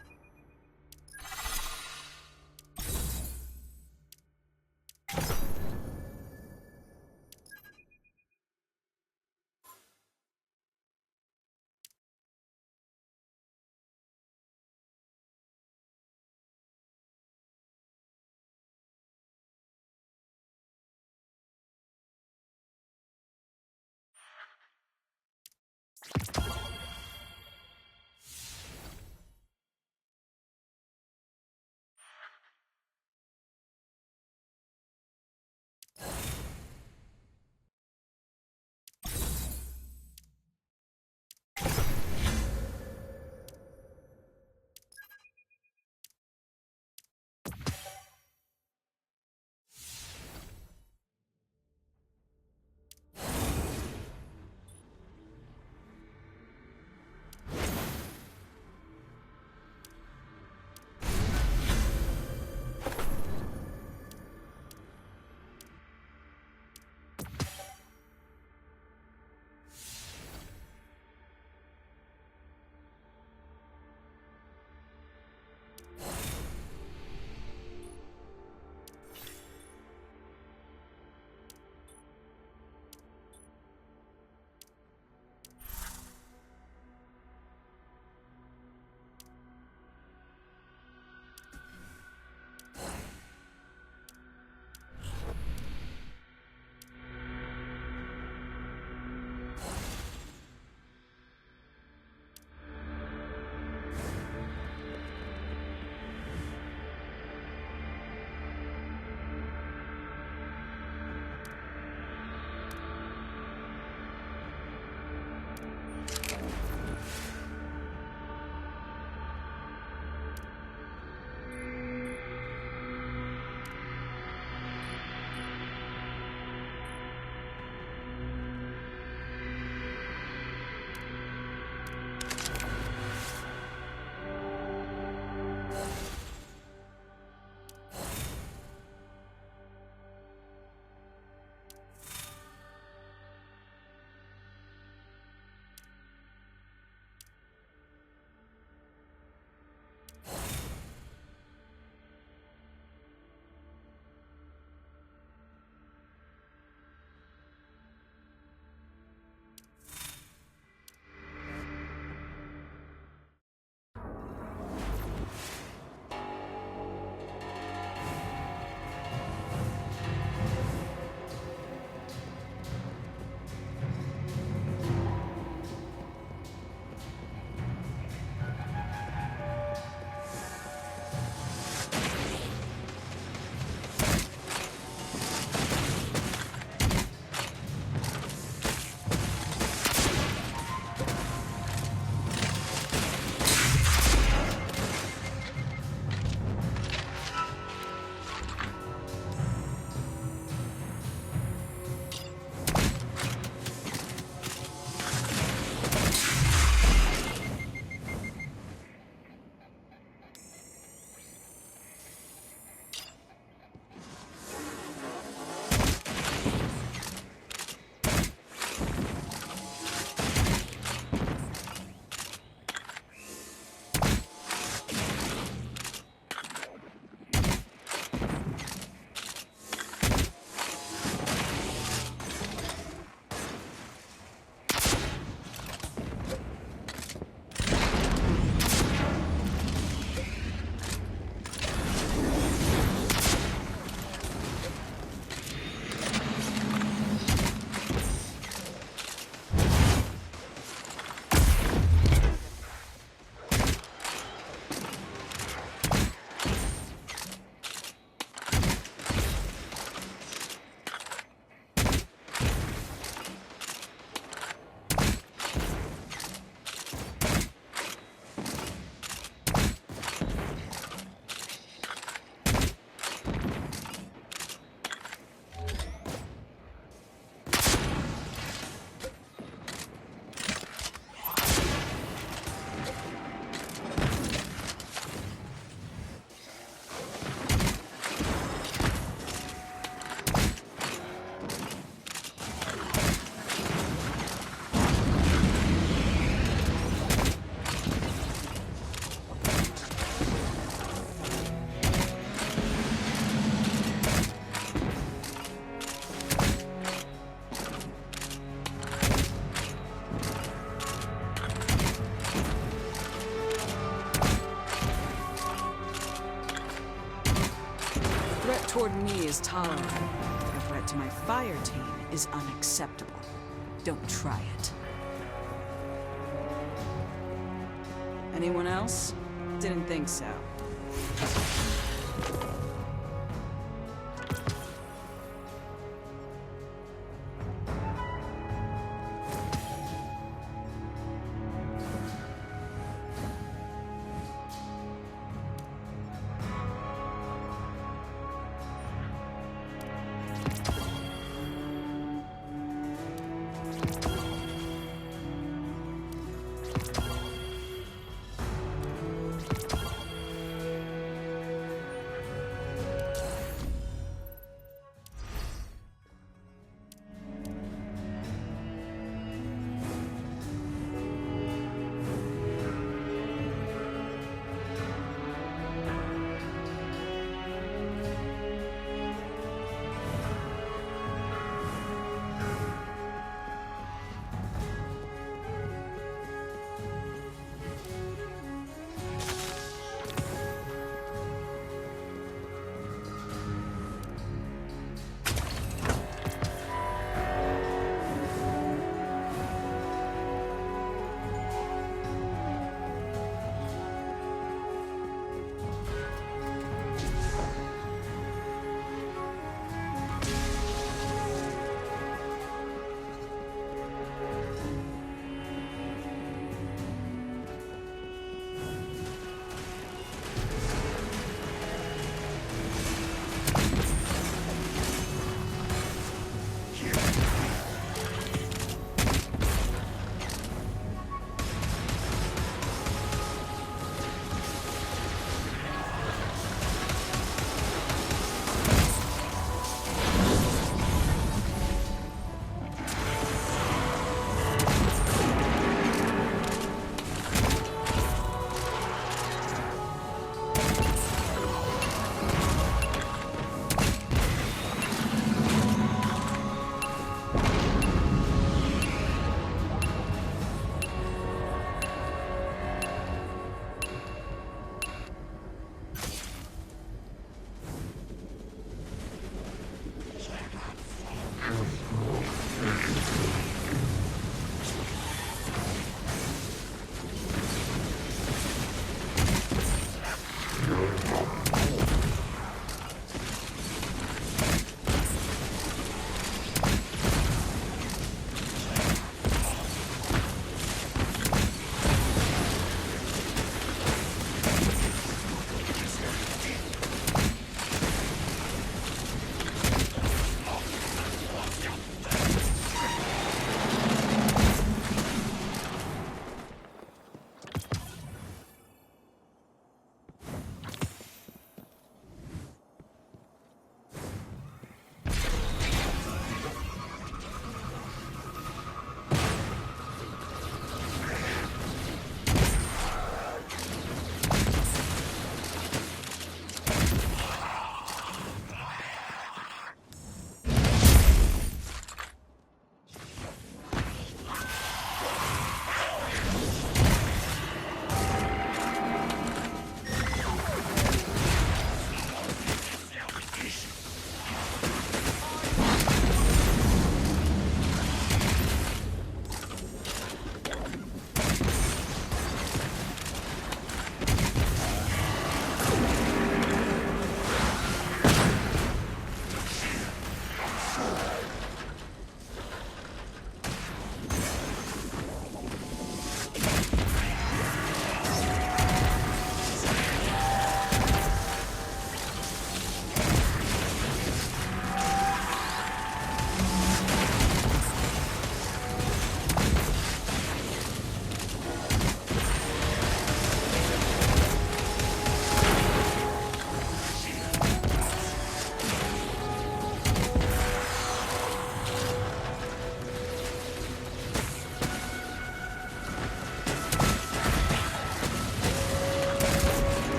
toward me is tolerable. A threat to my fire team is unacceptable. Don't try it. Anyone else? Didn't think so.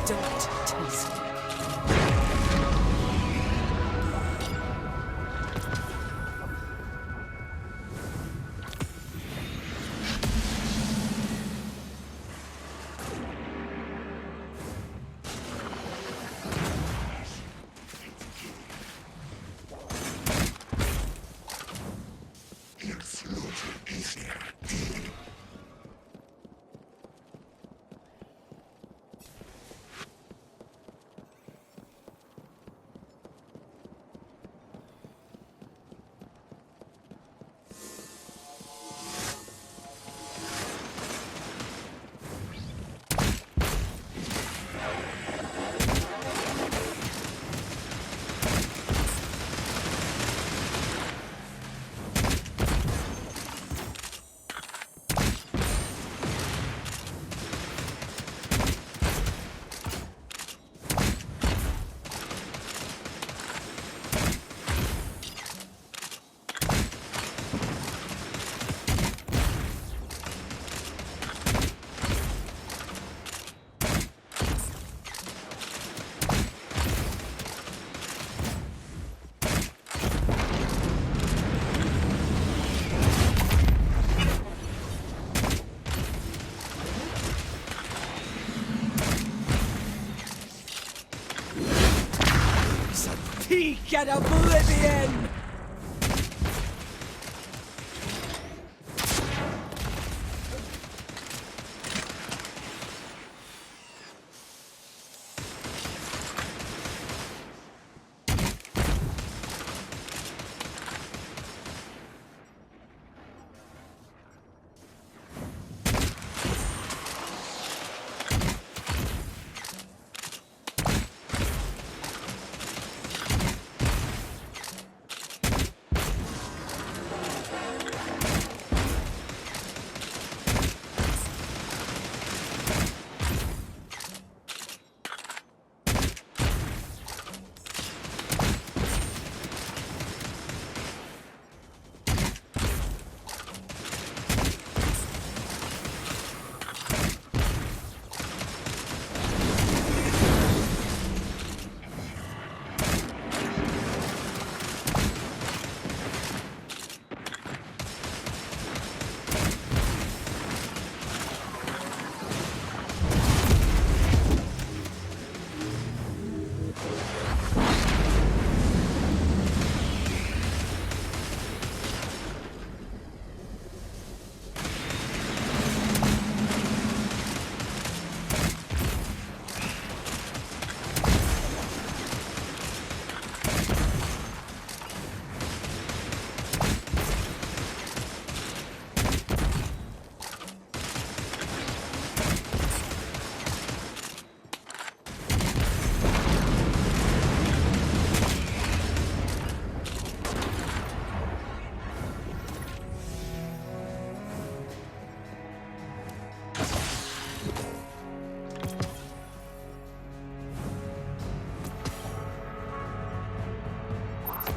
don't taste it. Peek at oblivion!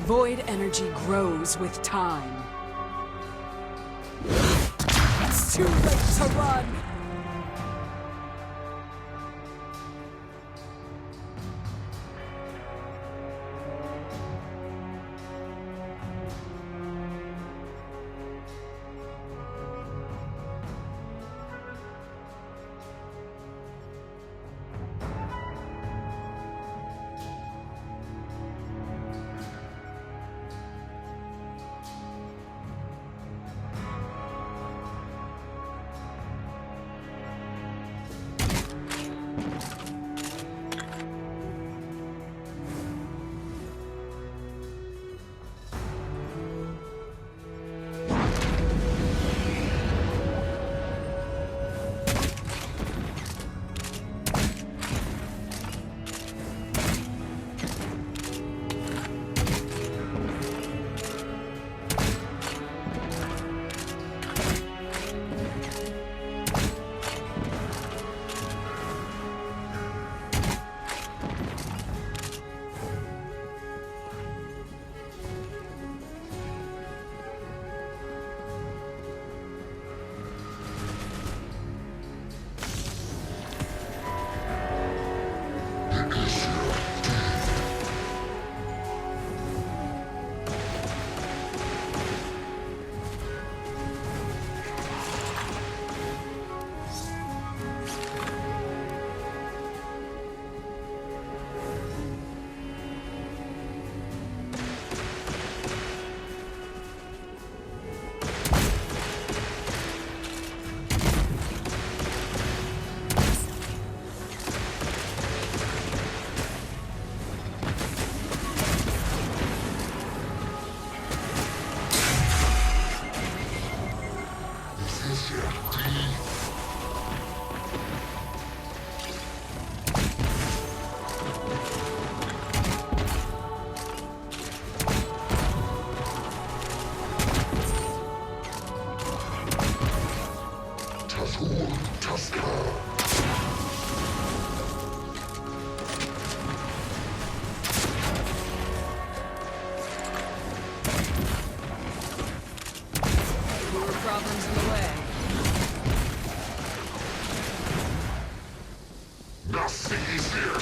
Void energy grows with time. It's too late to run! Nothing is here.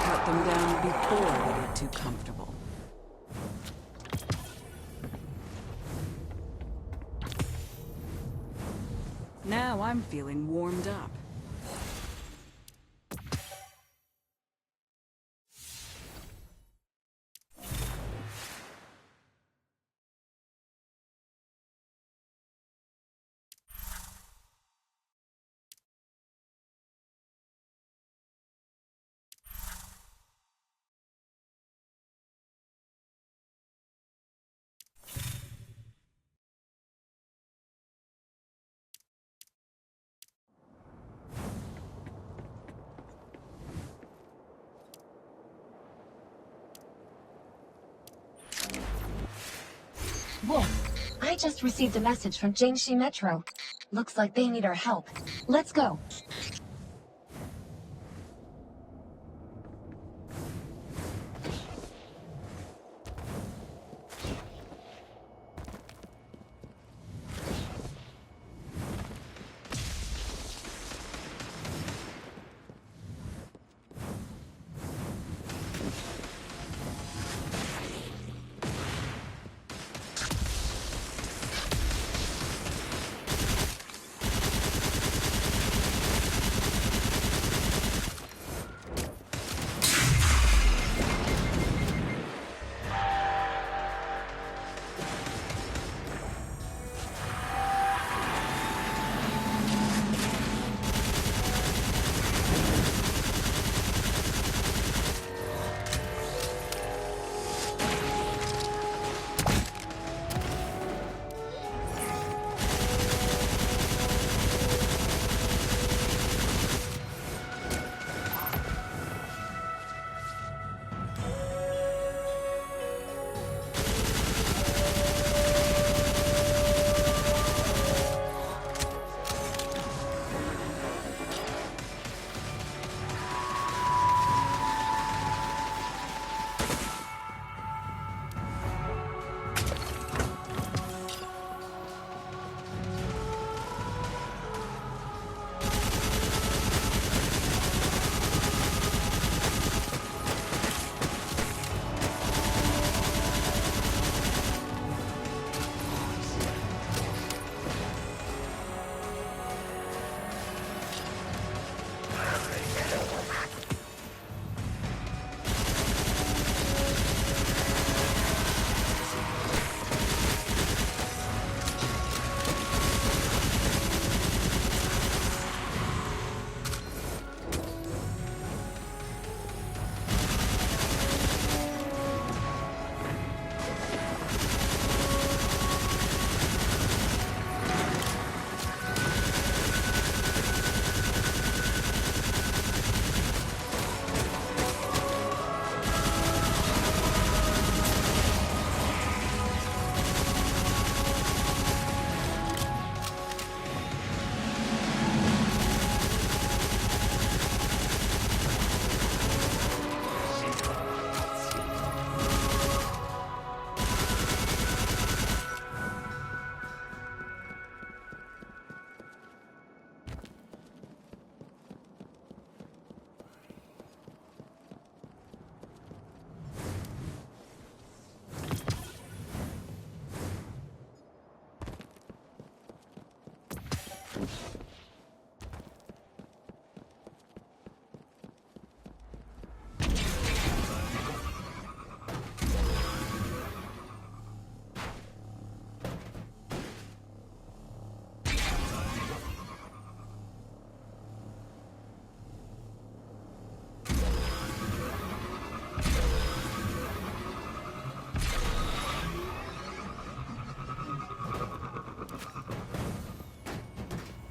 Cut them down before they get too comfortable. Now I'm feeling warmed up. Wolf, I just received a message from Jiangxi Metro. Looks like they need our help. Let's go.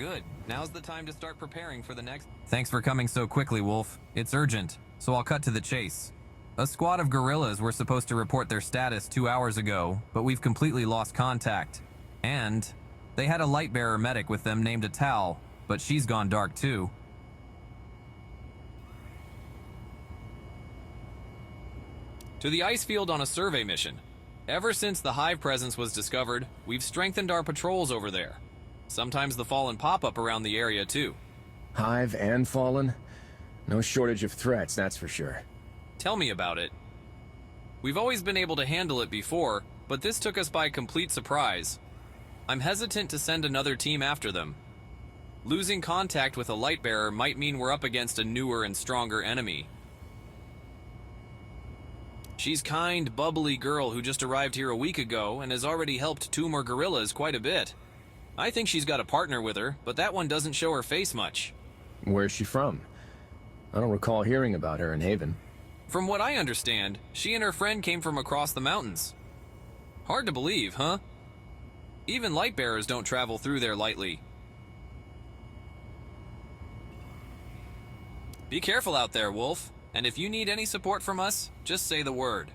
Good. Now's the time to start preparing for the next... Thanks for coming so quickly, Wolf. It's urgent, so I'll cut to the chase. A squad of guerrillas were supposed to report their status 2 hours ago, but we've completely lost contact. And they had a Lightbearer medic with them named Atal, but she's gone dark too. To the ice field on a survey mission. Ever since the Hive presence was discovered, we've strengthened our patrols over there. Sometimes the Fallen pop up around the area too. Hive and Fallen? No shortage of threats, that's for sure. Tell me about it. We've always been able to handle it before, but this took us by complete surprise. I'm hesitant to send another team after them. Losing contact with a Lightbearer might mean we're up against a newer and stronger enemy. She's kind, bubbly girl who just arrived here a week ago and has already helped 2 more guerrillas quite a bit. I think she's got a partner with her, but that one doesn't show her face much. Where's she from? I don't recall hearing about her in Haven. From what I understand, she and her friend came from across the mountains. Hard to believe, huh? Even Lightbearers don't travel through there lightly. Be careful out there, Wolf. And if you need any support from us, just say the word.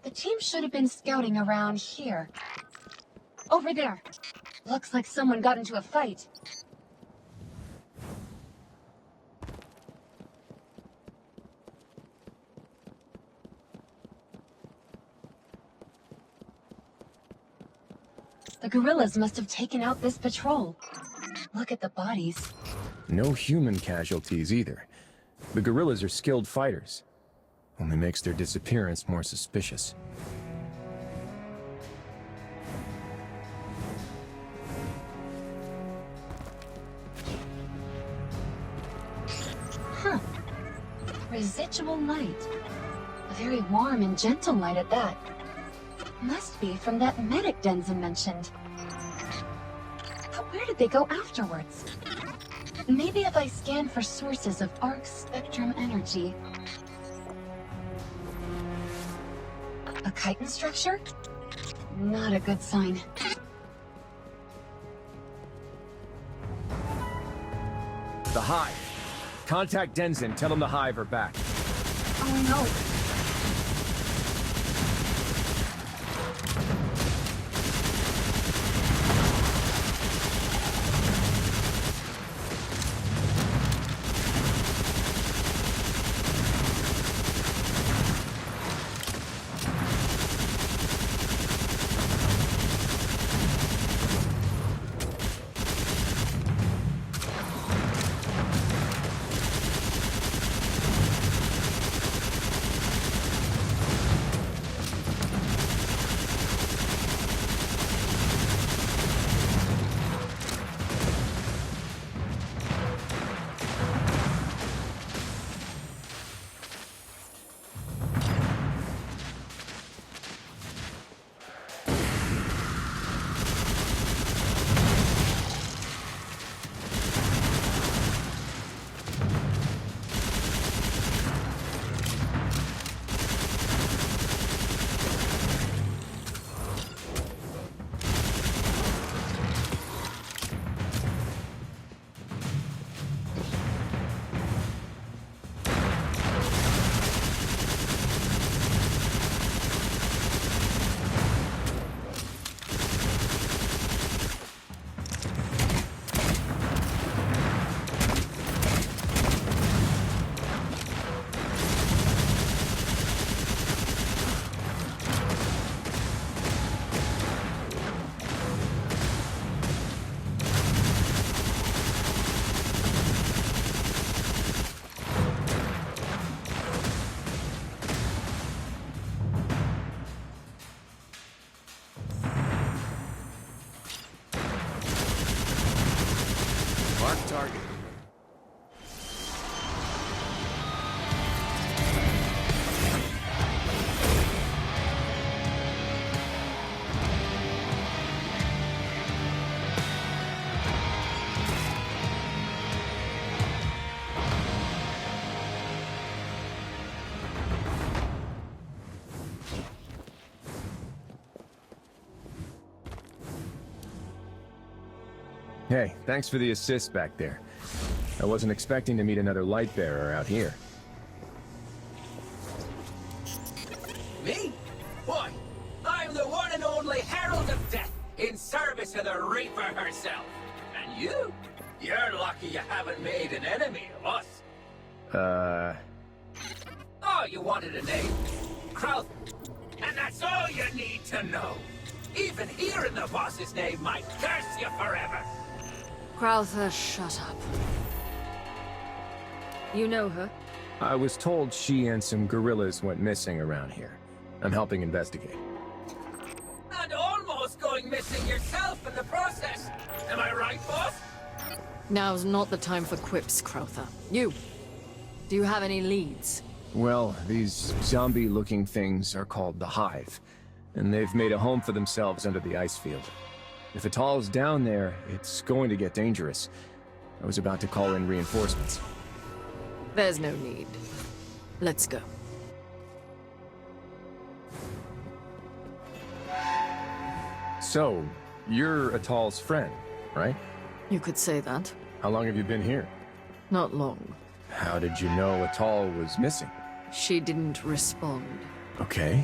The team should have been scouting around here. Over there. Looks like someone got into a fight. The guerrillas must have taken out this patrol. Look at the bodies. No human casualties either. The guerrillas are skilled fighters. Only makes their disappearance more suspicious. Huh. Residual light. A very warm and gentle light at that. Must be from that medic Denzin mentioned. But where did they go afterwards? Maybe if I scan for sources of arc spectrum energy. A chitin structure? Not a good sign. The Hive. Contact Denzin, tell him the Hive are back. Oh no. Hey, thanks for the assist back there. I wasn't expecting to meet another light bearer out here. Me? Why, I'm the one and only Herald of Death, in service of the Reaper herself. And you? You're lucky you haven't made an enemy of us. Oh, you wanted a name? Krauth. And that's all you need to know. Even hearing the boss's name might curse you forever. Crowther, shut up. You know her? I was told she and some guerrillas went missing around here. I'm helping investigate. And almost going missing yourself in the process. Am I right, boss? Now's not the time for quips, Crowther. You. Do you have any leads? Well, these zombie-looking things are called the Hive, and they've made a home for themselves under the ice field. If Atal's down there, it's going to get dangerous. I was about to call in reinforcements. There's no need. Let's go. So, you're Atal's friend, right? You could say that. How long have you been here? Not long. How did you know Atal was missing? She didn't respond. Okay.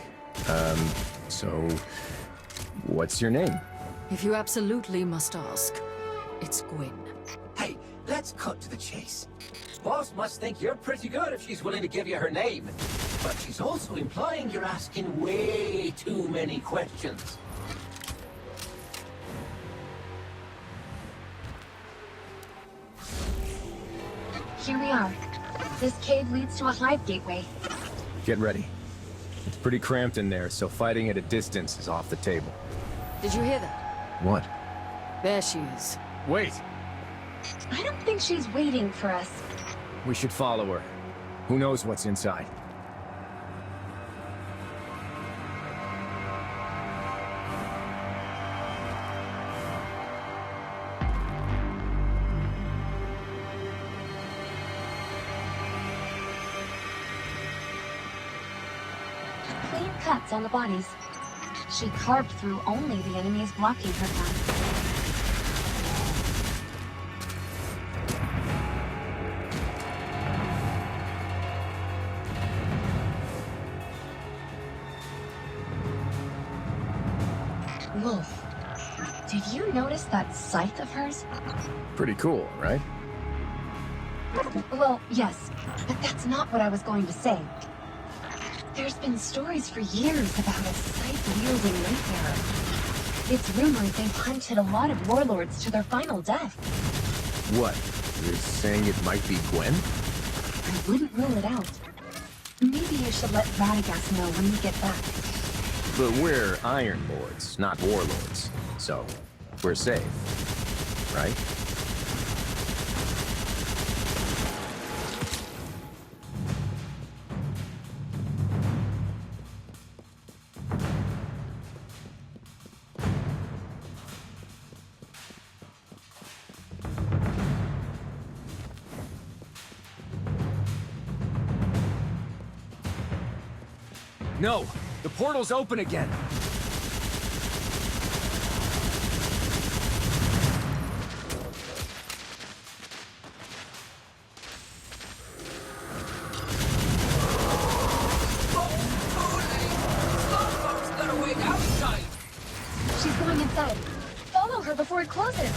So... what's your name? If you absolutely must ask, it's Gwyn. Hey, let's cut to the chase. Boss must think you're pretty good if she's willing to give you her name. But she's also implying you're asking way too many questions. Here we are. This cave leads to a hive gateway. Get ready. It's pretty cramped in there, so fighting at a distance is off the table. Did you hear that? What? There she is. Wait! I don't think she's waiting for us. We should follow her. Who knows what's inside? Clean cuts on the bodies. She carved through only the enemies blocking her path. Wolf, did you notice that scythe of hers? Pretty cool, right? Well, yes, but that's not what I was going to say. There's been stories for years about a scythe-wielding Lightbearer. It's rumored they've hunted a lot of warlords to their final death. What? You're saying it might be Gwyn? I wouldn't rule it out. Maybe you should let Radagast know when we get back. But we're Iron Lords, not warlords. So, we're safe. Right? No! The portal's open again! She's going inside. Follow her before it closes.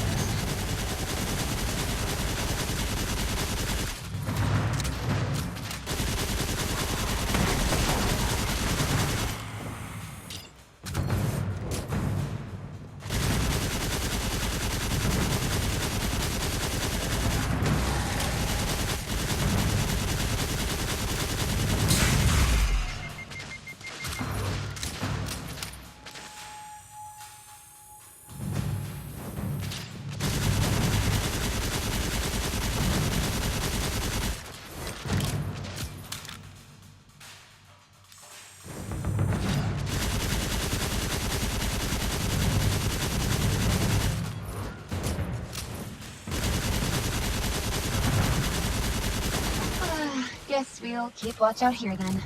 Guess we'll keep watch out here then.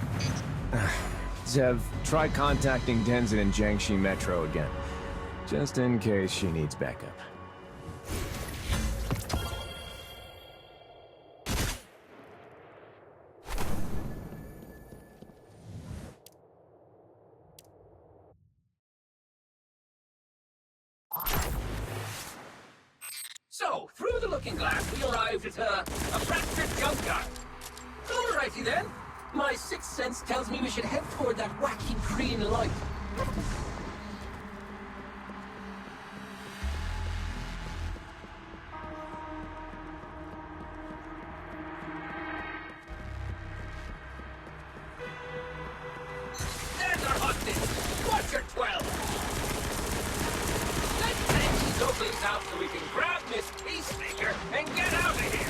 Zev, try contacting Denzin and Jiangxi Metro again. Just in case she needs backup. looking glass, we arrived at a fractured junkyard. Alrighty then. My sixth sense tells me we should head toward that wacky green light. There's our hostage! Watch your 12! Let's take these openings out so we can grab Miss Peacemaker and get out of here!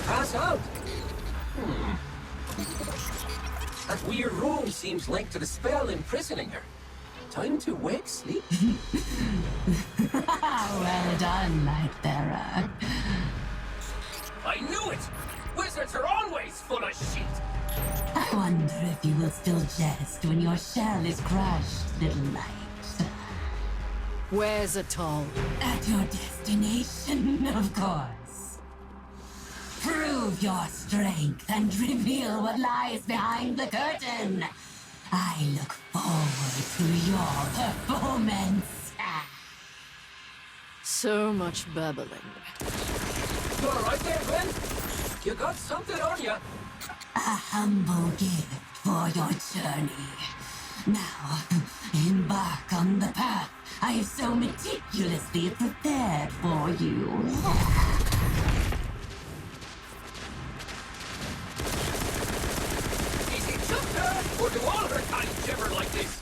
Pass out. That weird room seems linked to the spell imprisoning her. Time to wake sleep. Well done, Lightbearer. I knew it! Wizards are always full of shit! I wonder if you will still jest when your shell is crushed, little light. Where's Atal? At your destination, of course. Prove your strength and reveal what lies behind the curtain. I look forward to your performance. So much babbling. You alright there, Gwen? You got something on you. A humble gift for your journey. Now, embark on the path I have so meticulously prepared for you. Or do all her kind shiver like this?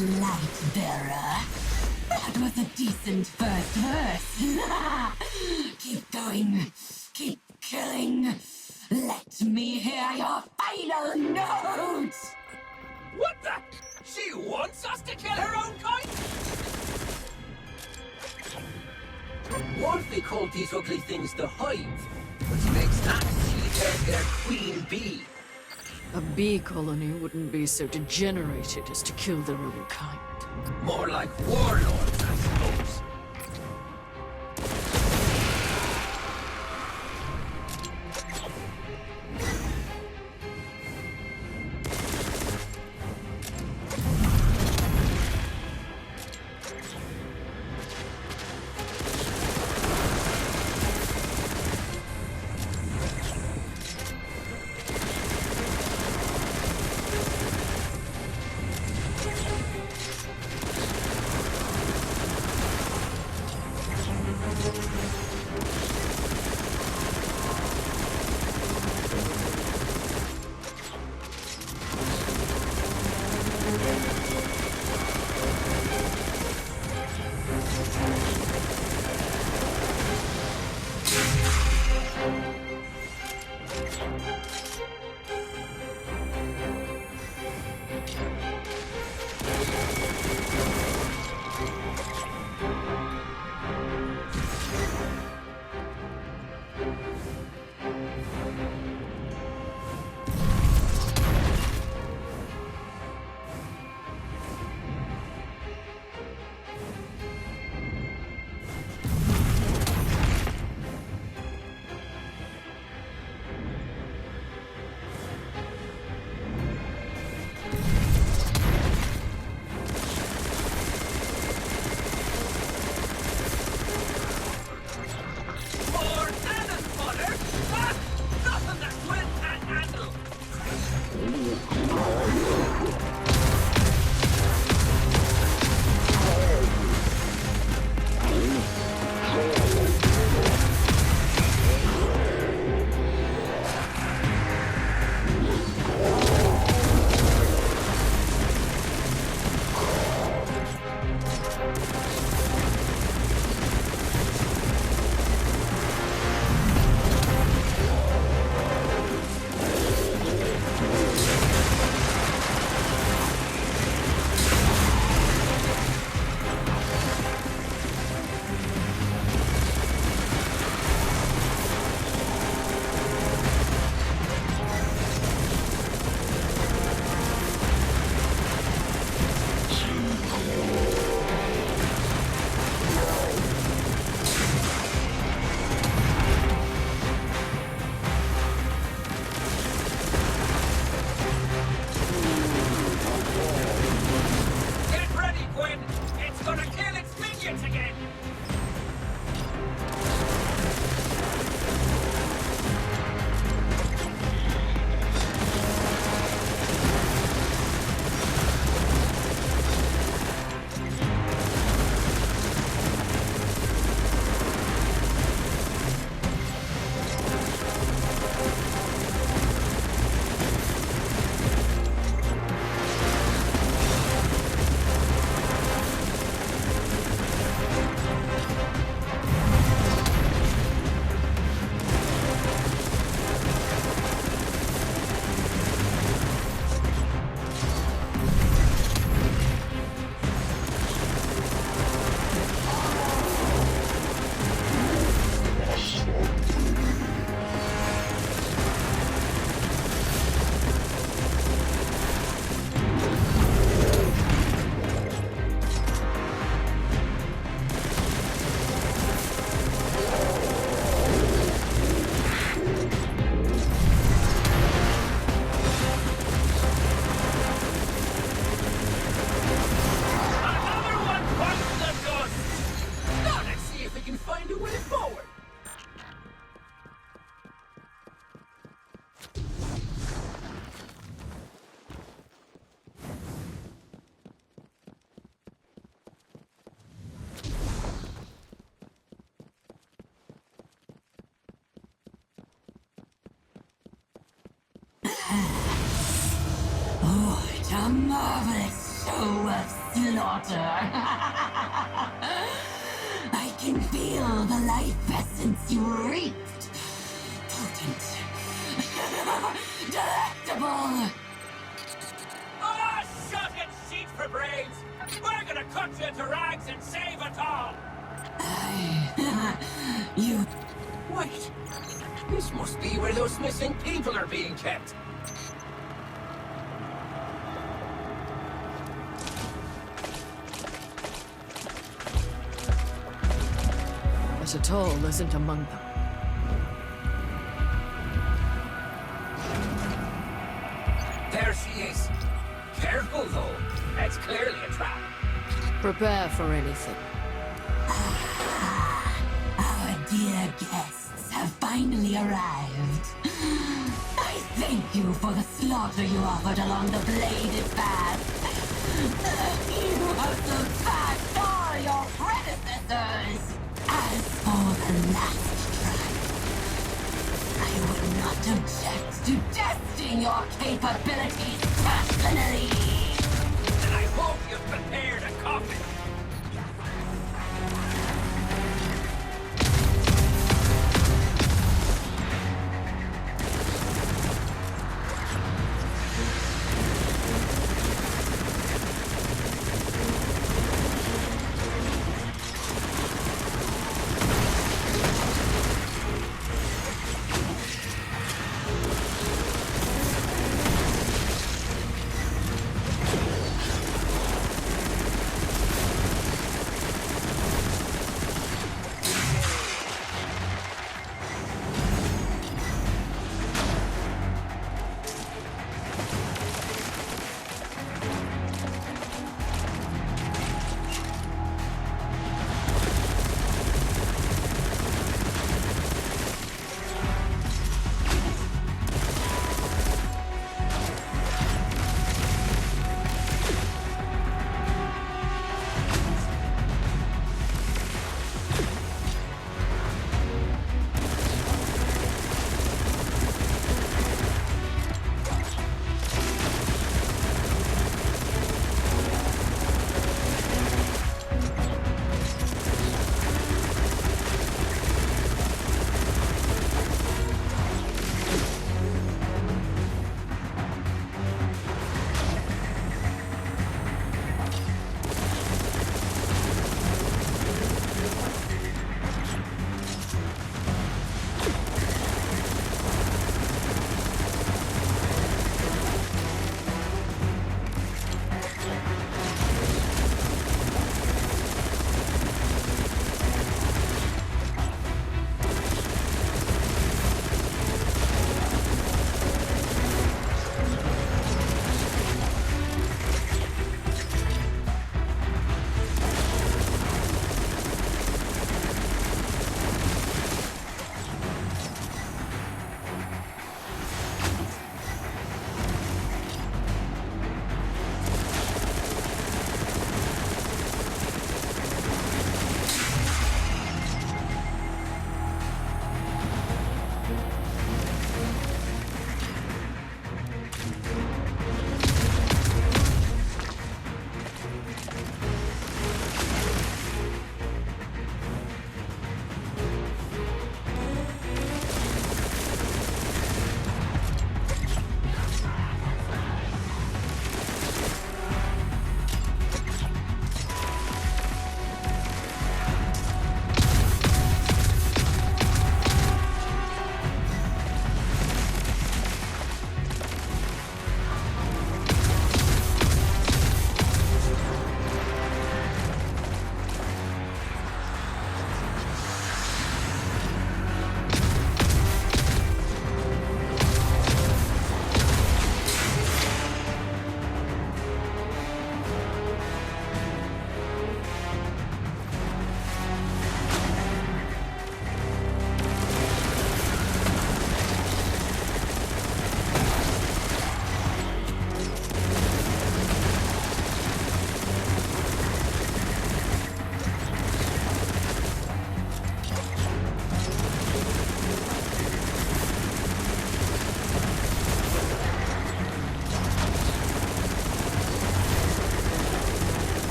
Light bearer. That was a decent first verse. Keep going. Keep killing. Let me hear your final note. What the? She wants us to kill her own kind? Wolfie called these ugly things the Hive, which makes that silly their queen bee. A bee colony wouldn't be so degenerated as to kill their own kind. More like warlords, I suppose. What a marvelous show of slaughter! I can feel the life essence you reaped. Potent. Delectable! Ah, shut it, sheet for brains! We're gonna cut you into rags and save it all! You... Wait! This must be where those missing people are being kept! But Atoll isn't among them. There she is. Careful, though. That's clearly a trap. Prepare for anything. Our dear guests have finally arrived. I thank you for the slaughter you offered along the bladed path. You have surpassed all your predecessors. As for the last trial, I would not object to testing your capabilities personally. And I hope you've prepared a coffin.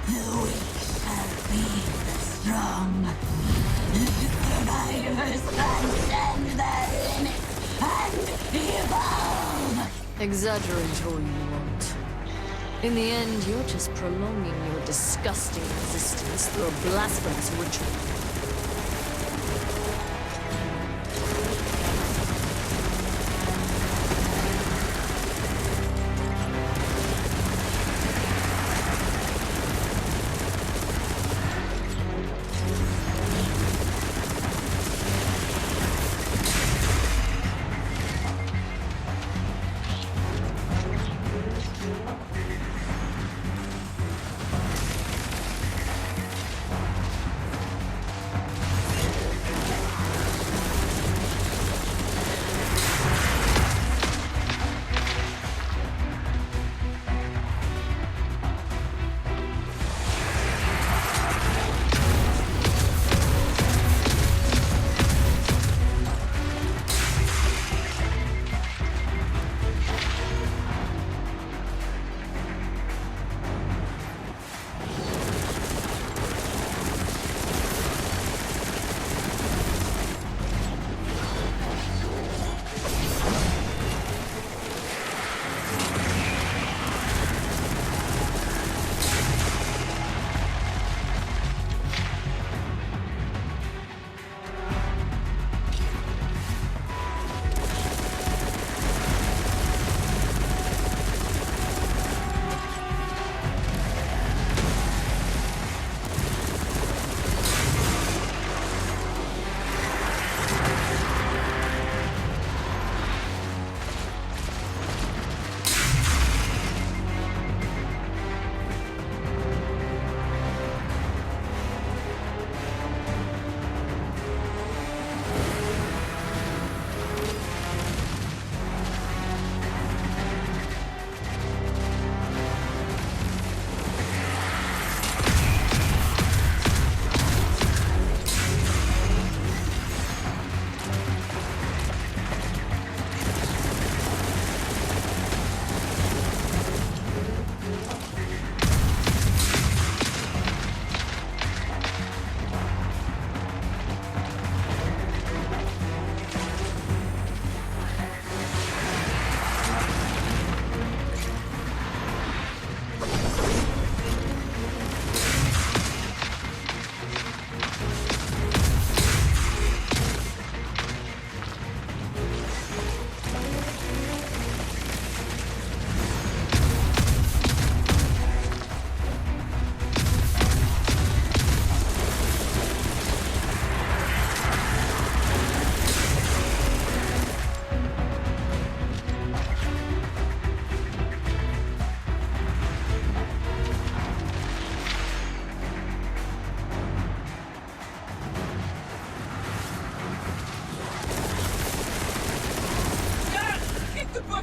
The weak shall be the strong. Survivors transcend their limits and evolve! Exaggerate all you want. In the end, you're just prolonging your disgusting existence through a blasphemous ritual.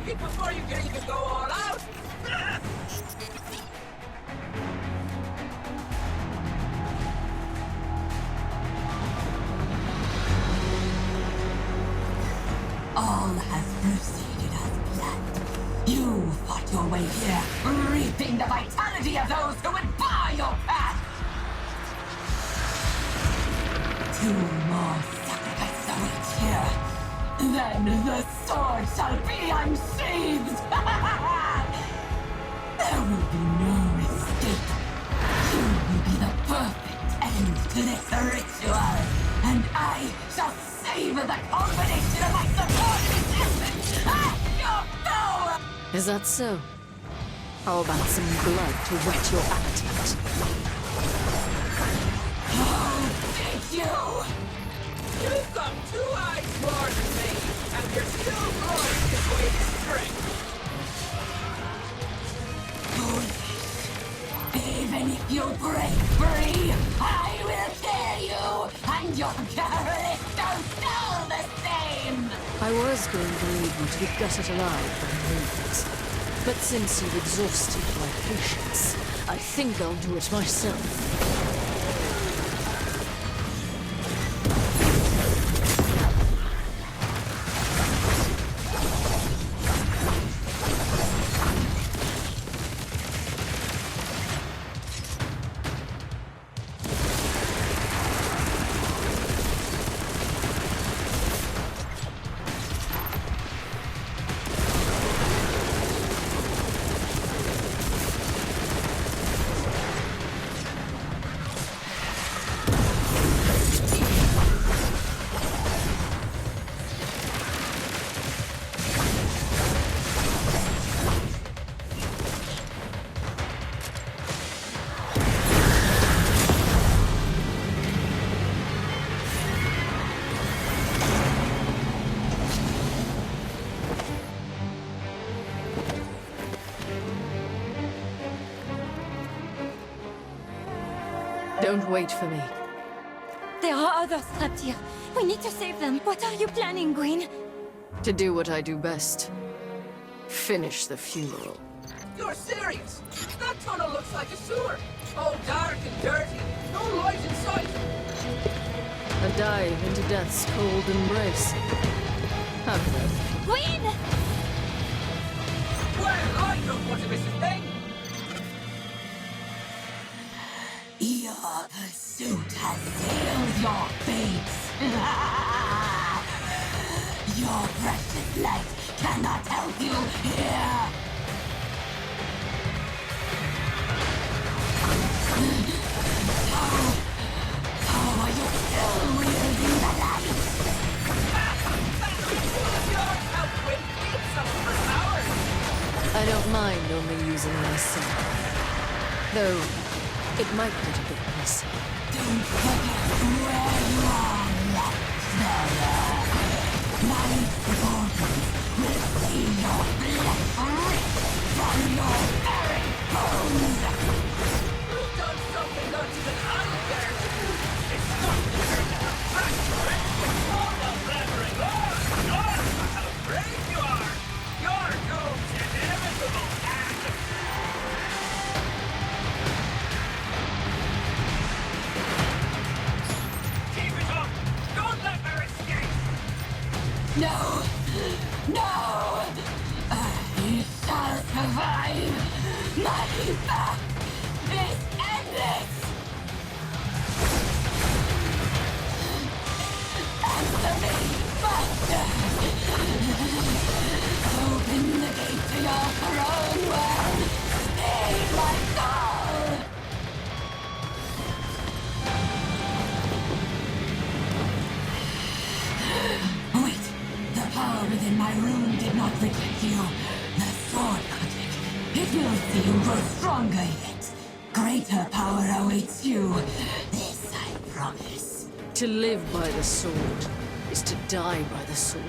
Before you can even go all out! All has proceeded as planned. You fought your way here, reaping the vitality of those who would bar your path! 2 more sacrifices await here. Then the sword shall be unsheathed! There will be no escape. You will be the perfect end to this ritual, and I shall savor the culmination of my supported existence at your power! Is that so? How about some blood to whet your appetite? How did you? You've come 2 eyes more than me, and you're still going to waste strength. Even if you break free, I will kill you, and your Carolisto still the same! I was going to leave you to be gutted alive by movements. But since you've exhausted my patience, I think I'll do it myself. Don't wait for me. There are others trapped here. We need to save them. What are you planning, Gwyn? To do what I do best. Finish the funeral. You're serious? That tunnel looks like a sewer. All dark and dirty. No light in sight. A dive into death's cold embrace. Have that. Gwyn! Well, I don't want to miss a thing. Your pursuit has sealed your fate. Your precious light cannot help you here. How are you still wielding the light? I don't mind only using myself. Though, it might get a bit messy. Don't forget where you are, Lecturer. My portals will see your flesh rip from your very bones. You've done something not even I dare to do. It's not the turn to have trash for it. It's all the blabbering on. How brave you are. Your doom's inevitable. Keep it up. Don't let her escape. No! No! I shall survive! My path is endless! Answer me, Master! Open the gate to your throne world! Save my soul! Wait! The power within my rune did not reject you. The sword magic. It will see you grow stronger yet. Greater power awaits you. This I promise. To live by the sword is to die by the sword.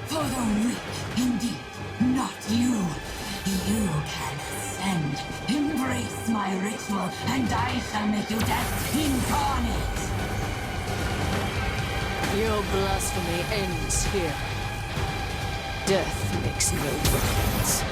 For the weak, indeed, not you. You can ascend. Embrace my ritual, and I shall make you death incarnate. Your blasphemy ends here. Death makes no difference.